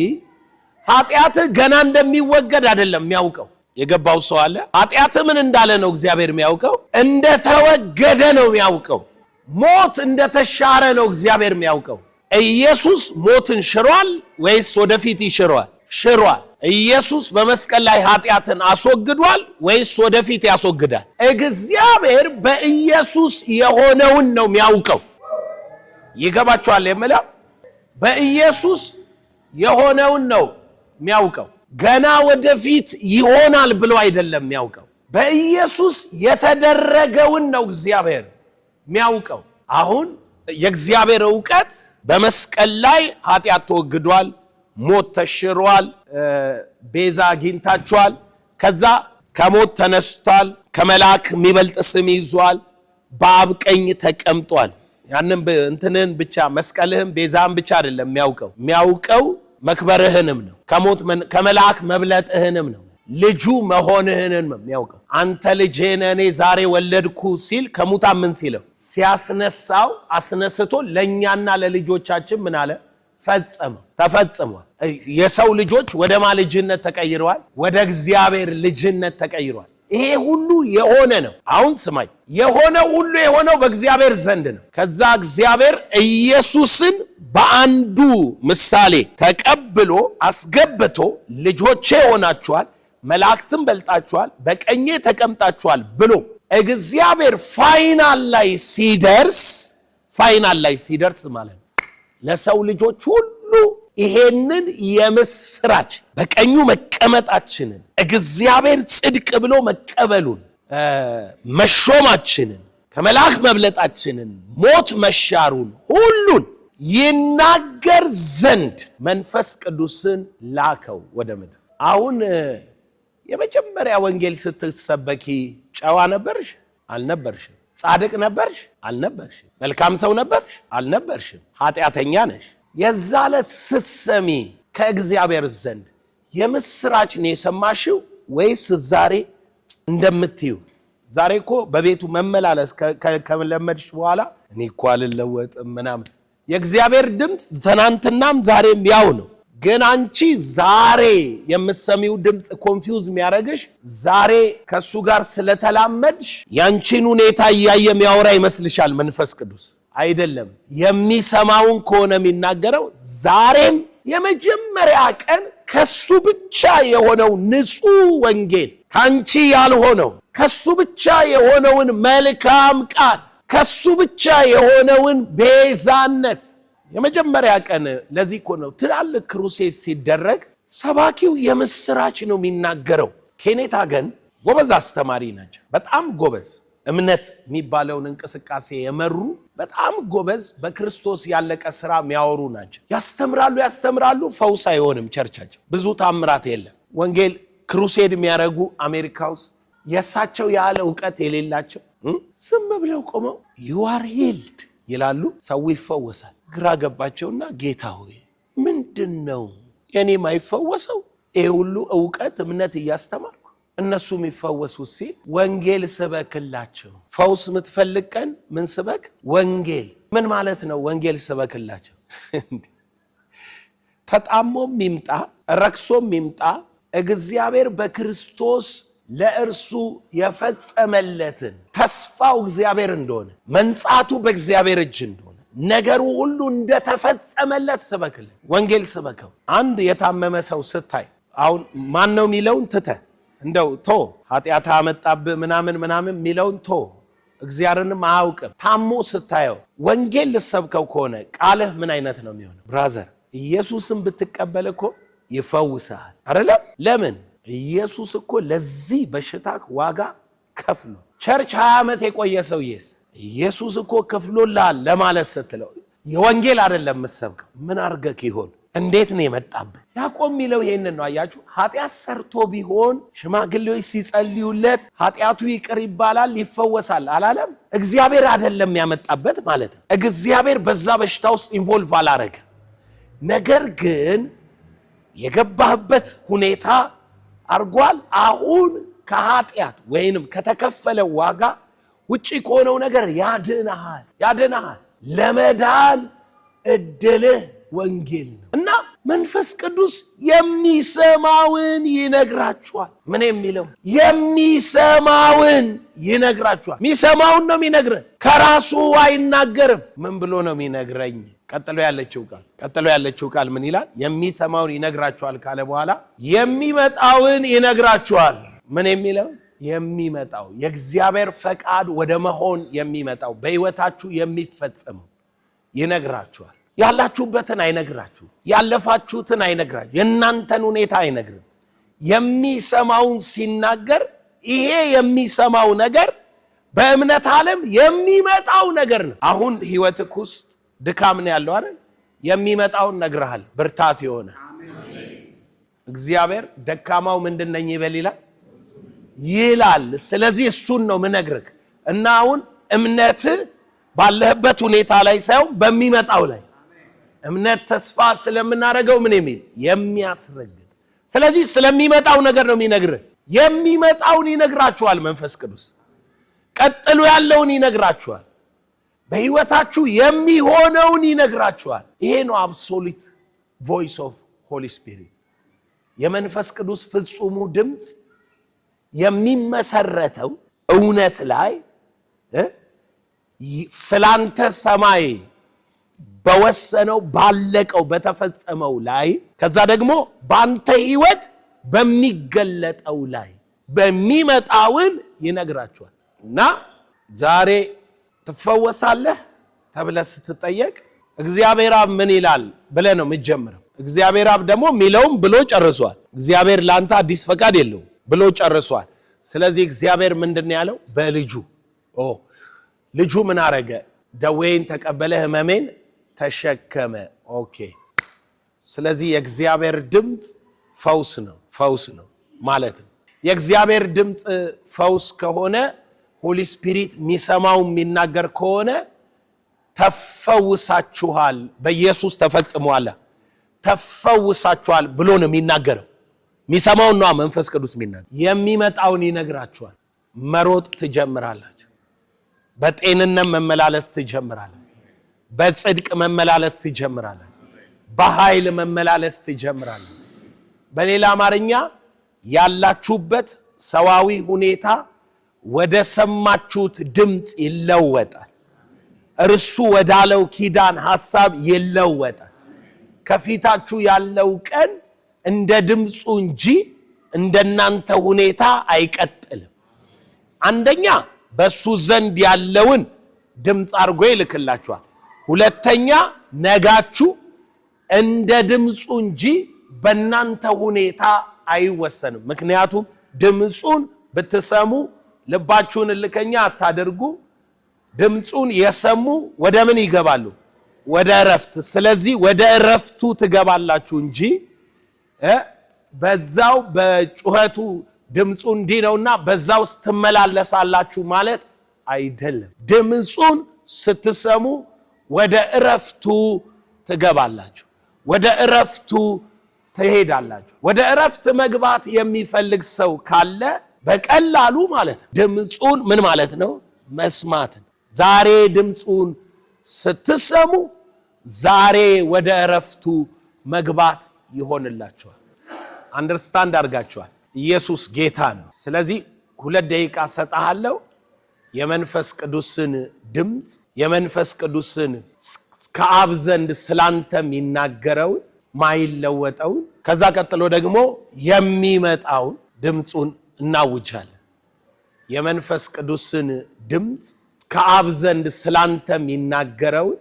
ኃጢአት ገና እንደሚወገድ አይደለም የሚያውቀው የገባው ሰው አለ ኃጢአት ምን እንዳለ ነው እግዚአብሔር የሚያውቀው እንደተወገደ ነው የሚያውቀው ሞት እንደተሻረ ነው እግዚአብሔር የሚያውቀው ኢየሱስ ሞትን ሽሯል ወይስ ወደፊት ይሽሯል ሽሯል ኢየሱስ በመስቀል ላይ ኃጢአትን አስወግዷል ወይስ ወደፊት ያስወግዳል እግዚአብሔር በኢየሱስ የሆነውን ነው የሚያውቀው ይገባችኋል የምለው በኢየሱስ የሆነውን ነው የሚያውቀው ገና ወደፊት ይሆናል ብሎ አይደለም የሚያውቀው በኢየሱስ የተደረገውን ነው እግዚአብሔር የሚያውቀው አሁን የእግዚአብሔር ዕውቀት በመስቀል ላይ ኃጢአት ተወግዷል ሞት ተሽሯል ቤዛ አግኝታችኋል ከዛ ከሞት ተነስቷል ከመላክ የሚበልጥ ስም ይዟል በአብ ቀኝ ተቀምጧል ያንን እንትንን ብቻ መስቀልህም ቤዛም ብቻ አይደለም የሚያውቀው መክበርህንም ነው ከመላክ መብለጥህንም ነው ልጁ መሆንህንም ነው የሚያውቀው አንተ ልጄ ነህ እኔ ዛሬ ወለድኩ ሲል ከሙታን ምን ሲለው ሲያስነሳው አስነስቶ ለኛና ለልጆቻችን ምን አለ ተፈጽሟል የሰው ልጆች ወደ ማልጅነት ተቀይረዋል ወደ እግዚአብሔር ልጅነት ተቀይረዋል ይሄ ሁሉ የሆነ ነው አሁን ስማይ የሆነው ሁሉ የሆነው በእግዚአብሔር ዘንድ ነው ከዛ እግዚአብሔር ኢየሱስን በአንዱ ምሳሌ ተቀብሎ አስገብቶ ልጆቼ ሆናችኋል መላእክትን በልጣችኋል በቀኜ ተቀምጣችኋል ብሎ እግዚአብሔር ፋይናል ላይ ሲደርስ ማለት ነው ለሰው ልጆች ሁሉ ይሄንን የምስራች በቀኙ መቀመጣችንን እግዚአብሔር ጽድቅ ብሎ መቀበሉን መሾማችንን ከመላእክ መብለጣችንን ሞት መሻሩን ሁሉን ይናገር ዘንድ መንፈስ ቅዱስን ላከው ወደ ምድር አሁን የመጀመሪያ ወንጌል ስትሰበኪ ጨዋ ነበርሽ አልነበርሽም ጻድቅ ነበርሽ አልነበርሽም መልካም ሰው ነበርሽ አልነበርሽም ኃጢአተኛ ነሽ የዛለት ስትሰሚ ከእግዚአብሔር ዘንድ የምስራች ነው የሰማሽው ወይስ ዛሬ እንደምትዩ ዛሬ እኮ በቤቱ መመላለስ ከለመድሽ በኋላ እኔ እኮ አልለወጥም ምናምን የእግዚአብሔር ድምጽ ትናንትናም ዛሬም ያው ነው ግን አንቺ ዛሬ የምትሰሚው ድምፅ ኮንፊውዝ የሚያደርግሽ ዛሬ ከሱ ጋር ስለተላመድሽ ያንቺን ሁኔታ እያየ የሚያወራ ይመስልሻል መንፈስ ቅዱስ። አይደለም። የሚሰማውን ከሆነ የሚናገረው ዛሬም የመጀመሪያ ቀን ከሱ ብቻ የሆነው ንጹህ ወንጌል፣ ካንቺ ያልሆነው ከሱ ብቻ የሆነውን መልካም ቃል፣ ከሱ ብቻ የሆነውን ቤዛነት የመጀመሪያ ቀን። ለዚህ እኮ ነው ትላልቅ ክሩሴድ ሲደረግ ሰባኪው የምስራች ነው የሚናገረው። ኬኔት ሃገን ጎበዝ አስተማሪ ናቸው። በጣም ጎበዝ እምነት የሚባለውን እንቅስቃሴ የመሩ በጣም ጎበዝ በክርስቶስ ያለቀ ስራ የሚያወሩ ናቸው። ያስተምራሉ። ፈውስ አይሆንም ቸርቻቸው። ብዙ ታምራት የለም። ወንጌል ክሩሴድ የሚያደርጉ አሜሪካ ውስጥ የእሳቸው ያለ እውቀት የሌላቸው ስም ብለው ቆመው you are healed ይላሉ። ሰው ይፈወሳል። ግራ ገባቸውና ጌታ ሆይ ምንድነው የኔ ማይፈወሰው? ይሄ ሁሉ እውቀት እምነት እያስተማርኩ እነሱ የሚፈወሱ ሲል ወንጌል ስበክላቸው። ፈውስ የምትፈልግ ቀን ምን ስበክ? ወንጌል። ምን ማለት ነው? ወንጌል ስበክላቸው። ተጣሞም ይምጣ ረክሶም ይምጣ እግዚአብሔር በክርስቶስ ለእርሱ የፈጸመለትን ተስፋው እግዚአብሔር እንደሆነ መንጻቱ በእግዚአብሔር እጅ እንደሆነ ነገሩ ሁሉ እንደተፈጸመለት ስበክልን። ወንጌል ስበከው። አንድ የታመመ ሰው ስታይ አሁን ማን ነው የሚለውን ትተህ እንደው ቶ ኃጢአት አመጣብህ ምናምን የሚለውን ቶ እግዚአብሔርንም አያውቅም ታሞ ስታየው ወንጌል ልሰብከው ከሆነ ቃልህ ምን አይነት ነው የሚሆነው? ብራዘር ኢየሱስን ብትቀበል እኮ ይፈውሳል አይደለም? ለምን? ኢየሱስ እኮ ለዚህ በሽታክ ዋጋ ከፍሎ ቸርች 20 ዓመት የቆየ ሰውዬስ ኢየሱስ እኮ ከፍሎልሃል ለማለት ስትለው የወንጌል አይደለም የምትሰብከው። ምን አርገክ ይሆን? እንዴት ነው የመጣብህ? ያዕቆብ የሚለው ይሄንን ነው። አያችሁ፣ ኃጢአት ሰርቶ ቢሆን ሽማግሌዎች ሲጸልዩለት ኃጢአቱ ይቅር ይባላል ይፈወሳል አላለም? እግዚአብሔር አይደለም ያመጣበት ማለት ነው። እግዚአብሔር በዛ በሽታ ውስጥ ኢንቮልቭ አላረገ። ነገር ግን የገባህበት ሁኔታ አርጓል። አሁን ከኃጢአት ወይንም ከተከፈለ ዋጋ ውጪ ከሆነው ነገር ያድንሃል። ለመዳን እድልህ ወንጌል ነው እና መንፈስ ቅዱስ የሚሰማውን ይነግራችኋል። ምን የሚለው? የሚሰማውን ይነግራችኋል። የሚሰማውን ነው የሚነግረን፣ ከራሱ አይናገርም። ምን ብሎ ነው የሚነግረኝ? ቀጥሎ ያለችው ቃል ምን ይላል? የሚሰማውን ይነግራችኋል ካለ በኋላ የሚመጣውን ይነግራችኋል። ምን የሚለው? የሚመጣው የእግዚአብሔር ፈቃድ ወደ መሆን የሚመጣው በሕይወታችሁ የሚፈጸመው ይነግራችኋል። ያላችሁበትን አይነግራችሁ፣ ያለፋችሁትን አይነግራችሁ፣ የእናንተን ሁኔታ አይነግርም። የሚሰማውን ሲናገር ይሄ የሚሰማው ነገር በእምነት ዓለም የሚመጣው ነገር ነው። አሁን ሕይወትክ ውስጥ ድካም ነው ያለው አይደል? የሚመጣውን ነግረሃል። ብርታት የሆነ እግዚአብሔር ደካማው ምንድነኝ ይበል ይላል። ስለዚህ እሱን ነው ምነግርህ እና አሁን እምነት ባለህበት ሁኔታ ላይ ሳይሆን በሚመጣው ላይ እምነት ተስፋ ስለምናረገው ምን የሚል የሚያስረግጥ። ስለዚህ ስለሚመጣው ነገር ነው የሚነግርህ። የሚመጣውን ይነግራችኋል መንፈስ ቅዱስ። ቀጥሎ ያለውን ይነግራችኋል። በሕይወታችሁ የሚሆነውን ይነግራችኋል። ይሄ ነው አብሶሉት ቮይስ ኦፍ ሆሊ ስፒሪት። የመንፈስ ቅዱስ ፍጹሙ ድምፅ የሚመሰረተው እውነት ላይ ስላንተ ሰማይ በወሰነው ባለቀው በተፈጸመው ላይ ከዛ ደግሞ ባንተ ሕይወት በሚገለጠው ላይ በሚመጣውን ይነግራችኋል። እና ዛሬ ትፈወሳለህ ተብለህ ስትጠየቅ እግዚአብሔር አብ ምን ይላል ብለህ ነው የምትጀምረው። እግዚአብሔር አብ ደግሞ ሚለውም ብሎ ጨርሷል። እግዚአብሔር ላንተ አዲስ ፈቃድ የለውም ብሎ ጨርሷል። ስለዚህ እግዚአብሔር ምንድነው ያለው? በልጁ ልጁ ምን አረገ? ደዌን ተቀበለ፣ ህመሜን ተሸከመ። ኦኬ። ስለዚህ የእግዚአብሔር ድምፅ ፈውስ ነው ማለት ነው። የእግዚአብሔር ድምፅ ፈውስ ከሆነ ሆሊ ስፒሪት የሚሰማው የሚናገር ከሆነ ተፈውሳችኋል፣ በኢየሱስ ተፈጽሟል፣ ተፈውሳችኋል ብሎ ነው የሚናገረው። የሚሰማው ነው መንፈስ ቅዱስ የሚናገር። የሚመጣውን ይነግራችኋል። መሮጥ ትጀምራላችሁ። በጤንነት መመላለስ ትጀምራላችሁ። በጽድቅ መመላለስ ትጀምራላችሁ። በኃይል መመላለስ ትጀምራላችሁ። በሌላ አማርኛ ያላችሁበት ሰዋዊ ሁኔታ ወደ ሰማችሁት ድምጽ ይለወጣል። እርሱ ወዳለው ኪዳን ሐሳብ ይለወጣል። ከፊታችሁ ያለው ቀን እንደ ድምጹ እንጂ እንደናንተ ሁኔታ አይቀጥልም። አንደኛ በሱ ዘንድ ያለውን ድምጽ አርጎ ይልክላችኋል። ሁለተኛ ነጋችሁ እንደ ድምጹ እንጂ በእናንተ ሁኔታ አይወሰንም። ምክንያቱም ድምጹን ብትሰሙ ልባችሁን እልከኛ አታደርጉ። ድምጹን የሰሙ ወደ ምን ይገባሉ? ወደ እረፍት። ስለዚህ ወደ እረፍቱ ትገባላችሁ እንጂ በዛው በጩኸቱ ድምጹ እንዲህ ነውና በዛ ውስጥ ትመላለሳላችሁ ማለት አይደለም። ድምጹን ስትሰሙ ወደ እረፍቱ ትገባላችሁ፣ ወደ እረፍቱ ትሄዳላችሁ። ወደ እረፍት መግባት የሚፈልግ ሰው ካለ በቀላሉ ማለት ድምጹን ምን ማለት ነው? መስማት። ዛሬ ድምጹን ስትሰሙ ዛሬ ወደ እረፍቱ መግባት ይሆንላችኋል። አንደርስታንድ አድርጋችኋል? ኢየሱስ ጌታ ነው። ስለዚህ 2 ደቂቃ ሰጣለሁ። የመንፈስ ቅዱስን ድምጽ የመንፈስ ቅዱስን ከአብ ዘንድ ስላንተ የሚናገረውን ማይለወጠውን ከዛ ቀጥሎ ደግሞ የሚመጣውን ድምጹን እናውጃለን። የመንፈስ ቅዱስን ድምጽ ከአብ ዘንድ ስላንተ የሚናገረውን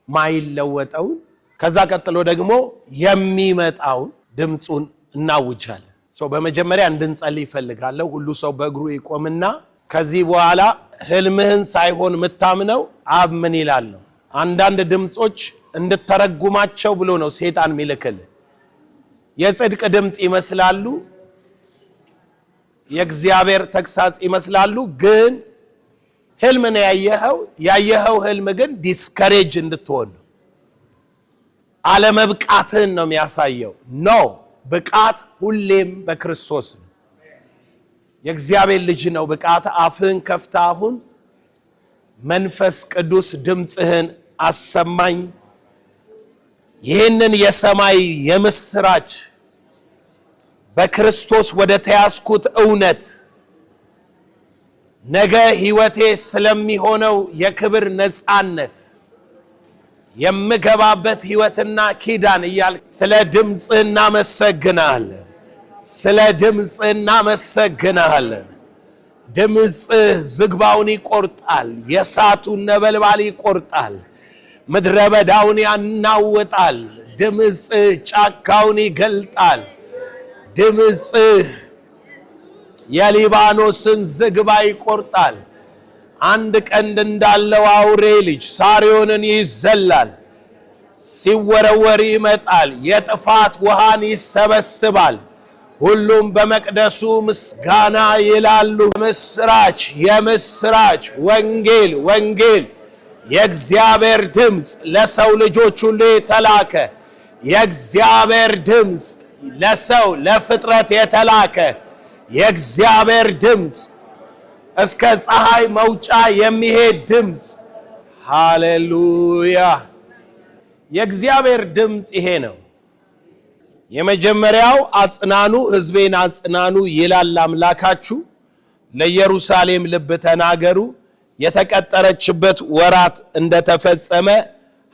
ማይለወጠውን ከዛ ቀጥሎ ደግሞ የሚመጣውን ድምጹን እናውጃለን። በመጀመሪያ እንድንጸልይ ይፈልጋለሁ። ሁሉ ሰው በእግሩ ይቆምና ከዚህ በኋላ ህልምህን ሳይሆን የምታምነው አብ ምን ይላል ነው። አንዳንድ ድምጾች እንድተረጉማቸው ብሎ ነው ሰይጣን የሚልክልህ። የጽድቅ ድምጽ ይመስላሉ፣ የእግዚአብሔር ተግሳጽ ይመስላሉ፣ ግን ህልም ነው ያየኸው ህልም ግን ዲስከሬጅ እንድትሆን ነው። አለመብቃትን ነው የሚያሳየው። ኖ ብቃት ሁሌም በክርስቶስ ነው። የእግዚአብሔር ልጅ ነው ብቃት። አፍህን ከፍተህ አሁን መንፈስ ቅዱስ ድምጽህን አሰማኝ፣ ይህንን የሰማይ የምስራች በክርስቶስ ወደ ተያዝኩት እውነት ነገ ህይወቴ ስለሚሆነው የክብር ነፃነት የምገባበት ህይወትና ኪዳን እያል ስለ ድምጽህ እናመሰግናለን። ስለ ድምጽህ እናመሰግናለን። ድምጽህ ዝግባውን ይቆርጣል፣ የእሳቱን ነበልባል ይቆርጣል፣ ምድረ በዳውን ያናውጣል። ድምጽህ ጫካውን ይገልጣል። ድምጽህ የሊባኖስን ዝግባ ይቆርጣል። አንድ ቀንድ እንዳለው አውሬ ልጅ ሳሪዮንን ይዘላል፣ ሲወረወር ይመጣል፣ የጥፋት ውሃን ይሰበስባል። ሁሉም በመቅደሱ ምስጋና ይላሉ። የምስራች የምስራች ወንጌል ወንጌል የእግዚአብሔር ድምጽ ለሰው ልጆች ሁሉ የተላከ የእግዚአብሔር ድምጽ ለሰው ለፍጥረት የተላከ የእግዚአብሔር ድምጽ እስከ ፀሐይ መውጫ የሚሄድ ድምጽ። ሃሌሉያ! የእግዚአብሔር ድምጽ ይሄ ነው። የመጀመሪያው አጽናኑ፣ ሕዝቤን አጽናኑ ይላል አምላካችሁ። ለኢየሩሳሌም ልብ ተናገሩ፣ የተቀጠረችበት ወራት እንደተፈጸመ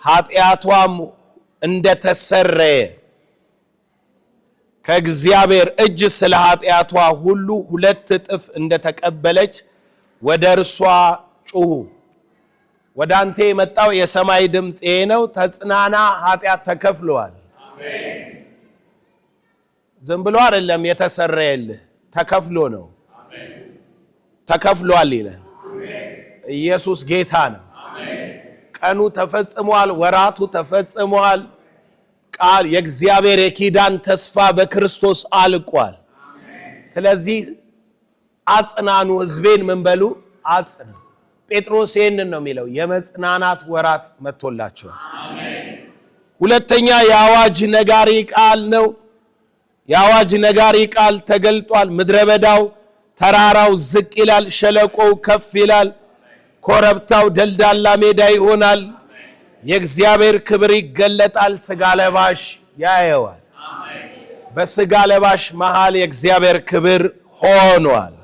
ኃጢአቷም እንደተሰረየ ከእግዚአብሔር እጅ ስለ ኃጢአቷ ሁሉ 2 እጥፍ እንደተቀበለች ወደ እርሷ ጩሁ። ወደ አንተ የመጣው የሰማይ ድምጽ ይሄ ነው። ተጽናና፣ ኃጢአት ተከፍሏል። አሜን። ዝም ብሎ አይደለም የተሰረየልህ፣ ተከፍሎ ነው። አሜን። ተከፍሏል ይላል። አሜን። ኢየሱስ ጌታ ነው። አሜን። ቀኑ ተፈጽሟል፣ ወራቱ ተፈጽሟል። ቃል የእግዚአብሔር የኪዳን ተስፋ በክርስቶስ አልቋል። አሜን። ስለዚህ አጽናኑ፣ ሕዝቤን ምን በሉ? አጽኑ። ጴጥሮስ ይህንን ነው የሚለው፣ የመጽናናት ወራት መጥቶላቸዋል። አሜን። ሁለተኛ የአዋጅ ነጋሪ ቃል ነው። የአዋጅ ነጋሪ ቃል ተገልጧል። ምድረ በዳው ተራራው ዝቅ ይላል፣ ሸለቆው ከፍ ይላል፣ ኮረብታው ደልዳላ ሜዳ ይሆናል። የእግዚአብሔር ክብር ይገለጣል። ሥጋ ለባሽ ያየዋል። በሥጋ ለባሽ መሃል የእግዚአብሔር ክብር ሆኗል።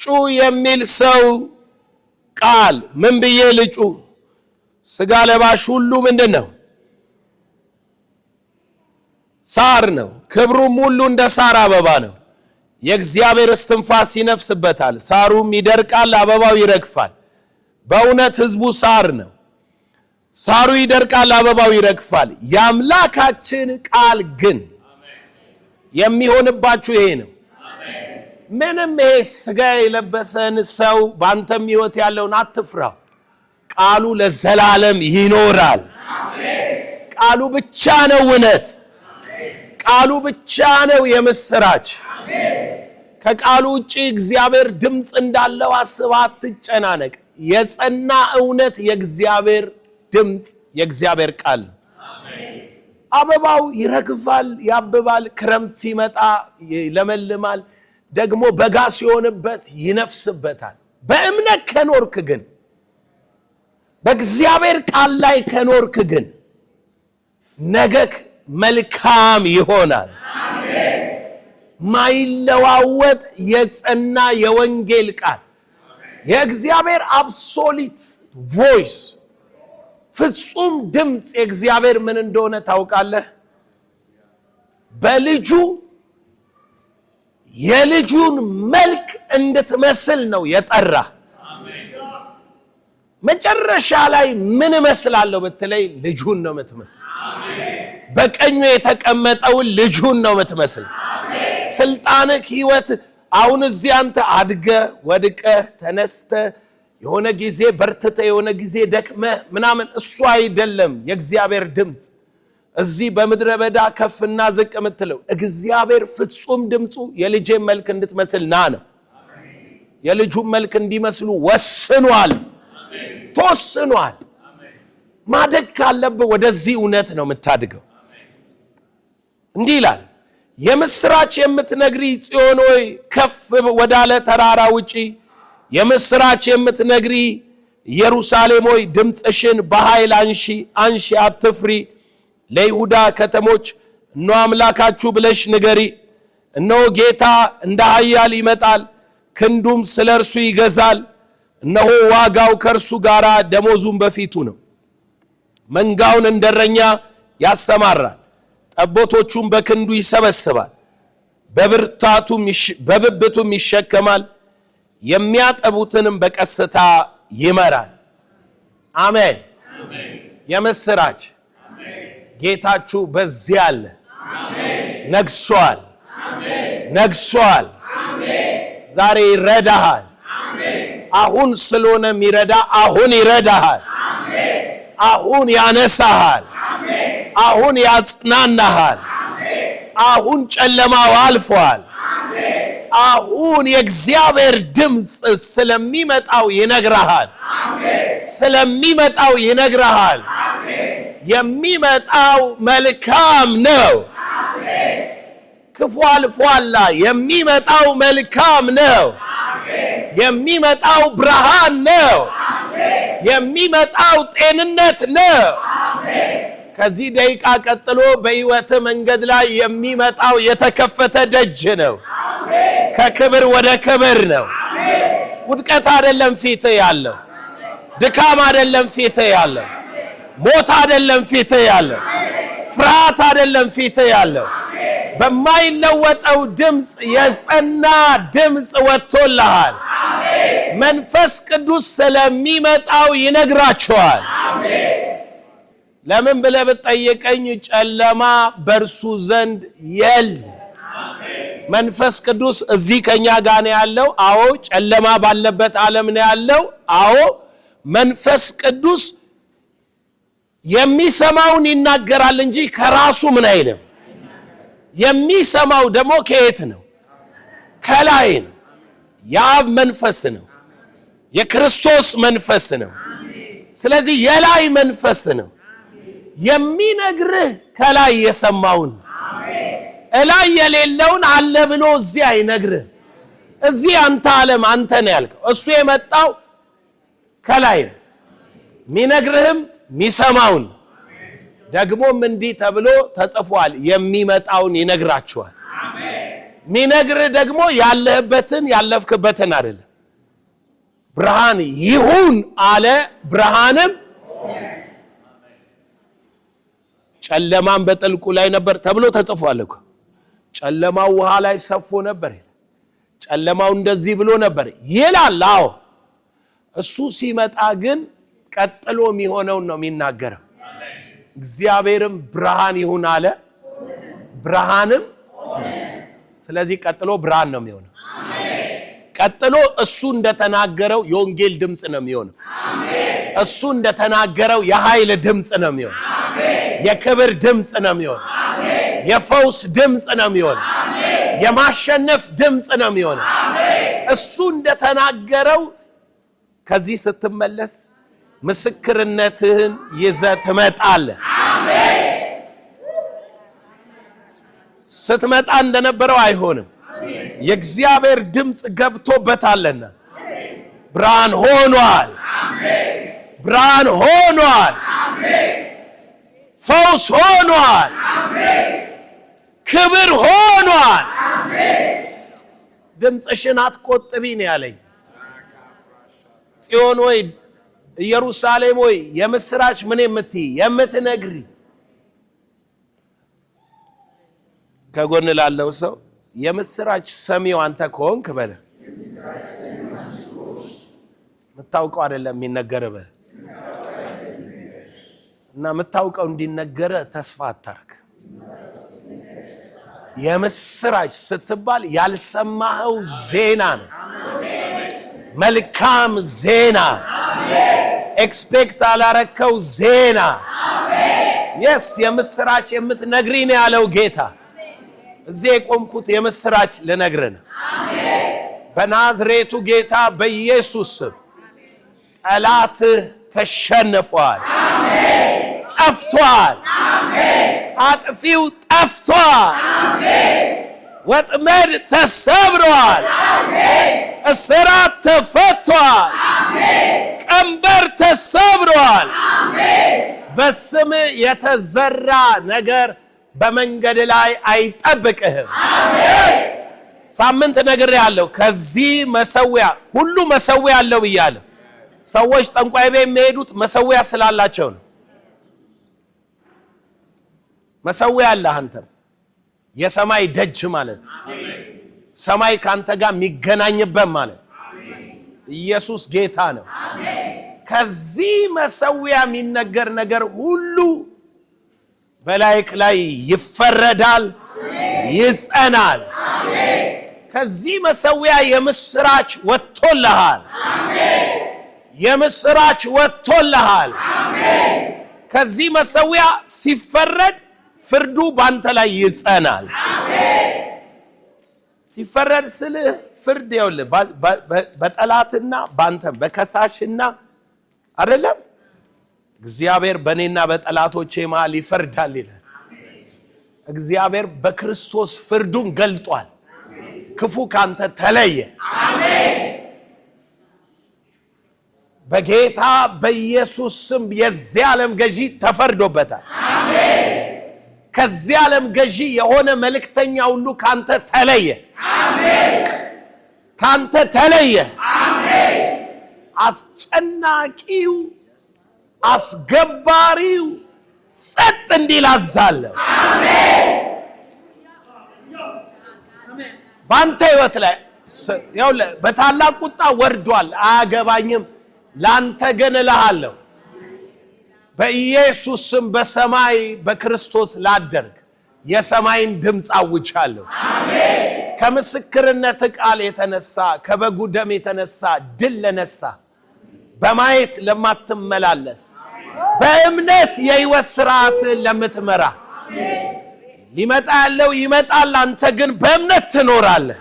ጩ የሚል ሰው ቃል ምን ብዬ ልጩ? ሥጋ ለባሽ ሁሉ ምንድን ነው? ሳር ነው። ክብሩም ሁሉ እንደ ሳር አበባ ነው። የእግዚአብሔር እስትንፋስ ይነፍስበታል። ሳሩም ይደርቃል፣ አበባው ይረግፋል። በእውነት ሕዝቡ ሳር ነው። ሳሩ ይደርቃል፣ አበባው ይረግፋል። የአምላካችን ቃል ግን የሚሆንባችሁ ይሄ ነው። ምንም ይሄ ሥጋ የለበሰን ሰው በአንተም ሕይወት ያለውን አትፍራው። ቃሉ ለዘላለም ይኖራል። ቃሉ ብቻ ነው እውነት። ቃሉ ብቻ ነው የምስራች። ከቃሉ ውጪ እግዚአብሔር ድምፅ እንዳለው አስባ አትጨናነቅ። የጸና እውነት የእግዚአብሔር ድምፅ የእግዚአብሔር ቃል። አበባው ይረግፋል፣ ያብባል። ክረምት ሲመጣ ይለመልማል። ደግሞ በጋ ሲሆንበት ይነፍስበታል። በእምነት ከኖርክ ግን በእግዚአብሔር ቃል ላይ ከኖርክ ግን ነገክ መልካም ይሆናል። ማይለዋወጥ የጸና የወንጌል ቃል የእግዚአብሔር አብሶሊት ቮይስ ፍጹም ድምፅ የእግዚአብሔር ምን እንደሆነ ታውቃለህ? በልጁ የልጁን መልክ እንድትመስል ነው የጠራ። መጨረሻ ላይ ምን እመስላለሁ ብትለይ ልጁን ነው የምትመስል። በቀኙ የተቀመጠውን ልጁን ነው የምትመስል። ስልጣንህ፣ ህይወት አሁን እዚህ አንተ አድገህ ወድቀህ ተነስተህ የሆነ ጊዜ በርትተህ የሆነ ጊዜ ደክመህ ምናምን እሱ አይደለም የእግዚአብሔር ድምፅ። እዚህ በምድረ በዳ ከፍና ዝቅ የምትለው እግዚአብሔር ፍጹም ድምፁ የልጄን መልክ እንድትመስል ና ነው። የልጁን መልክ እንዲመስሉ ወስኗል፣ ተወስኗል። ማደግ ካለብህ ወደዚህ እውነት ነው የምታድገው። እንዲህ ይላል፣ የምስራች የምትነግሪ ጽዮን ሆይ ከፍ ወዳለ ተራራ ውጪ፣ የምስራች የምትነግሪ ኢየሩሳሌም ሆይ ድምፅሽን በኃይል አንሺ፣ አንሺ አትፍሪ። ለይሁዳ ከተሞች እነሆ አምላካችሁ ብለሽ ንገሪ። እነሆ ጌታ እንደ ኃያል ይመጣል፣ ክንዱም ስለ እርሱ ይገዛል። እነሆ ዋጋው ከእርሱ ጋር ደሞዙም በፊቱ ነው። መንጋውን እንደ እረኛ ያሰማራል፣ ጠቦቶቹም በክንዱ ይሰበስባል፣ በብብቱም ይሸከማል፣ የሚያጠቡትንም በቀስታ ይመራል። አሜን። የምስራች ጌታችሁ በዚህ አለ። ነግሷል፣ ነግሷል። ዛሬ ይረዳሃል። አሁን ስለሆነ የሚረዳ አሁን ይረዳሃል። አሁን ያነሳሃል። አሁን ያጽናናሃል። አሁን ጨለማው አልፏል። አሁን የእግዚአብሔር ድምፅ ስለሚመጣው ይነግርሃል። ስለሚመጣው ይነግርሃል። የሚመጣው መልካም ነው። ክፉ አልፏላ። የሚመጣው መልካም ነው። የሚመጣው ብርሃን ነው። የሚመጣው ጤንነት ነው። ከዚህ ደቂቃ ቀጥሎ በሕይወት መንገድ ላይ የሚመጣው የተከፈተ ደጅ ነው። ከክብር ወደ ክብር ነው። ውድቀት አይደለም ፊት ያለው፣ ድካም አይደለም ፊት ያለው፣ ሞት አይደለም ፊት ያለው፣ ፍርሃት አይደለም ፊት ያለው። በማይለወጠው ድምፅ የጸና ድምፅ ወጥቶልሃል። መንፈስ ቅዱስ ስለሚመጣው ይነግራቸዋል። ለምን ብለህ ብትጠይቀኝ ጨለማ በእርሱ ዘንድ የለም። መንፈስ ቅዱስ እዚህ ከኛ ጋር ነው ያለው። አዎ። ጨለማ ባለበት ዓለም ነው ያለው። አዎ። መንፈስ ቅዱስ የሚሰማውን ይናገራል እንጂ ከራሱ ምን አይልም። የሚሰማው ደግሞ ከየት ነው? ከላይ ነው። የአብ መንፈስ ነው። የክርስቶስ መንፈስ ነው። ስለዚህ የላይ መንፈስ ነው የሚነግርህ። ከላይ የሰማውን እላይ የሌለውን አለ ብሎ እዚህ አይነግርህ። እዚህ አንተ ዓለም አንተ ነው ያልከው። እሱ የመጣው ከላይ ነው። ሚነግርህም ሚሰማውን ደግሞም እንዲህ ተብሎ ተጽፏል የሚመጣውን ይነግራችኋል። ሚነግርህ ደግሞ ያለህበትን ያለፍክበትን አይደለም። ብርሃን ይሁን አለ ብርሃንም ጨለማም በጥልቁ ላይ ነበር ተብሎ ተጽፏል እኮ። ጨለማው ውሃ ላይ ሰፎ ነበር። ጨለማው እንደዚህ ብሎ ነበር ይላል። አዎ እሱ ሲመጣ ግን ቀጥሎ የሚሆነውን ነው የሚናገረው። እግዚአብሔርም ብርሃን ይሁን አለ ብርሃንም። ስለዚህ ቀጥሎ ብርሃን ነው የሚሆነው። ቀጥሎ እሱ እንደተናገረው የወንጌል ድምጽ ነው የሚሆነው። እሱ እንደተናገረው የኃይል ድምጽ ነው የሚሆነው። የክብር ድምጽ ነው የሚሆነው። የፈውስ ድምጽ ነው የሚሆነው። የማሸነፍ ድምጽ ነው የሚሆነው። እሱ እንደተናገረው ከዚህ ስትመለስ ምስክርነትህን ይዘህ ትመጣለህ። ስትመጣ እንደነበረው አይሆንም። የእግዚአብሔር ድምጽ ገብቶበታልና ብርሃን ሆኗል። ብርሃን ሆኗል። ፈውስ ሆኗል። ክብር ሆኗል። ድምጽሽን አትቆጥቢ ነው ያለኝ። ጽዮን ሆይ ኢየሩሳሌም ሆይ የምስራች ምን የምትይ የምትነግሪ። ከጎን ላለው ሰው የምስራች ሰሚው አንተ ከሆንክ በለ። የምታውቀው አይደለም የሚነገርህ እና የምታውቀው እንዲነገረ ተስፋ አታርግ። የምስራች ስትባል ያልሰማኸው ዜና ነው። መልካም ዜና፣ ኤክስፔክት አላረከው ዜና። የስ የምስራች የምትነግሪ ነው ያለው ጌታ። እዚህ የቆምኩት የምስራች ልነግርህ ነው። በናዝሬቱ ጌታ በኢየሱስ ስም ጠላትህ ተሸንፏል፣ ጠፍቷል። አጥፊው ጠፍቷል። ወጥመድ ተሰብሯል። እስራት ተፈቷል። ቀንበር ተሰብሯል። በስም የተዘራ ነገር በመንገድ ላይ አይጠብቅህም። ሳምንት ነግሬሃለሁ። ከዚህ መሰዊያ ሁሉ መሰዊያ አለው ብያለሁ። ሰዎች ጠንቋይ ቤት የሚሄዱት መሰዊያ ስላላቸው ነው። መሰዊያ አለ። አንተም የሰማይ ደጅ ማለት ሰማይ ካንተ ጋር የሚገናኝበት ማለት ኢየሱስ ጌታ ነው። ከዚህ መሰዊያ የሚነገር ነገር ሁሉ በላይክ ላይ ይፈረዳል፣ ይጸናል። ከዚህ መሰዊያ የምስራች ወጥቶልሃል። የምስራች ወጥቶልሃል። ከዚህ መሰዊያ ሲፈረድ ፍርዱ ባንተ ላይ ይጸናል። ሲፈረድ ስልህ ፍርድ ይኸውልህ በጠላትና ባንተ በከሳሽና አይደለም። እግዚአብሔር በእኔና በጠላቶቼ መሃል ይፈርዳል ይላል። እግዚአብሔር በክርስቶስ ፍርዱን ገልጧል። ክፉ ካንተ ተለየ። በጌታ በኢየሱስ ስም የዚህ ዓለም ገዢ ተፈርዶበታል። ከዚህ ዓለም ገዢ የሆነ መልእክተኛ ሁሉ ካንተ ተለየ። ካንተ ተለየ። አስጨናቂው አስገባሪው ጸጥ እንዲል አዛለሁ። ባንተ ህይወት ላይ ያው በታላቅ ቁጣ ወርዷል። አያገባኝም። ላንተ ግን እልሃለሁ በኢየሱስ ስም በሰማይ በክርስቶስ ላደርግ የሰማይን ድምፅ አውጃለሁ። ከምስክርነት ቃል የተነሳ ከበጉ ደም የተነሳ ድል ለነሳ በማየት ለማትመላለስ በእምነት የሕይወት ሥርዓት ለምትመራ ሊመጣ ያለው ይመጣል። አንተ ግን በእምነት ትኖራለህ።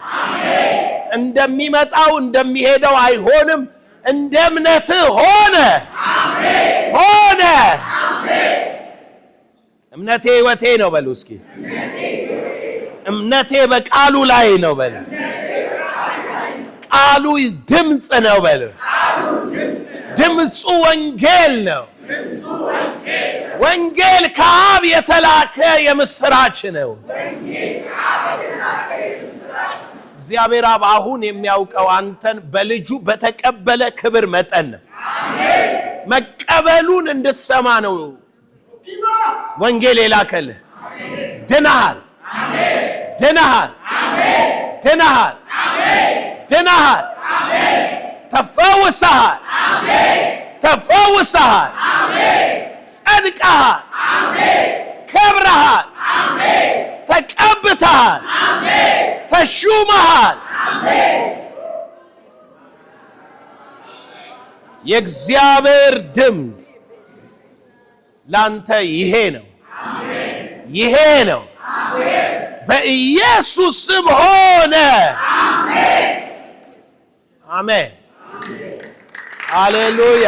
እንደሚመጣው እንደሚሄደው አይሆንም። እንደ እምነትህ ሆነ ሆነ። እምነቴ ሕይወቴ ነው በሉ እስኪ። እምነቴ በቃሉ ላይ ነው በሉ። ቃሉ ድምፅ ነው በሉ። ድምፁ ወንጌል ነው። ወንጌል ከአብ የተላከ የምስራች ነው። እግዚአብሔር አብ አሁን የሚያውቀው አንተን በልጁ በተቀበለ ክብር መጠን ነው። መቀበሉን እንድትሰማ ነው ወንጌል የላከልህ። ድነሃል፣ ድነሃል፣ ድነሃል፣ ድነሃል፣ ተፈውሰሃል፣ ተፈውሰሃል፣ ጸድቀሃል፣ ከብረሃል፣ ተቀብተሃል፣ ተሹመሃል። የእግዚአብሔር ድምፅ ላንተ ይሄ ነው፣ ይሄ ነው። በኢየሱስ ስም ሆነ። አሜን። ሃሌሉያ።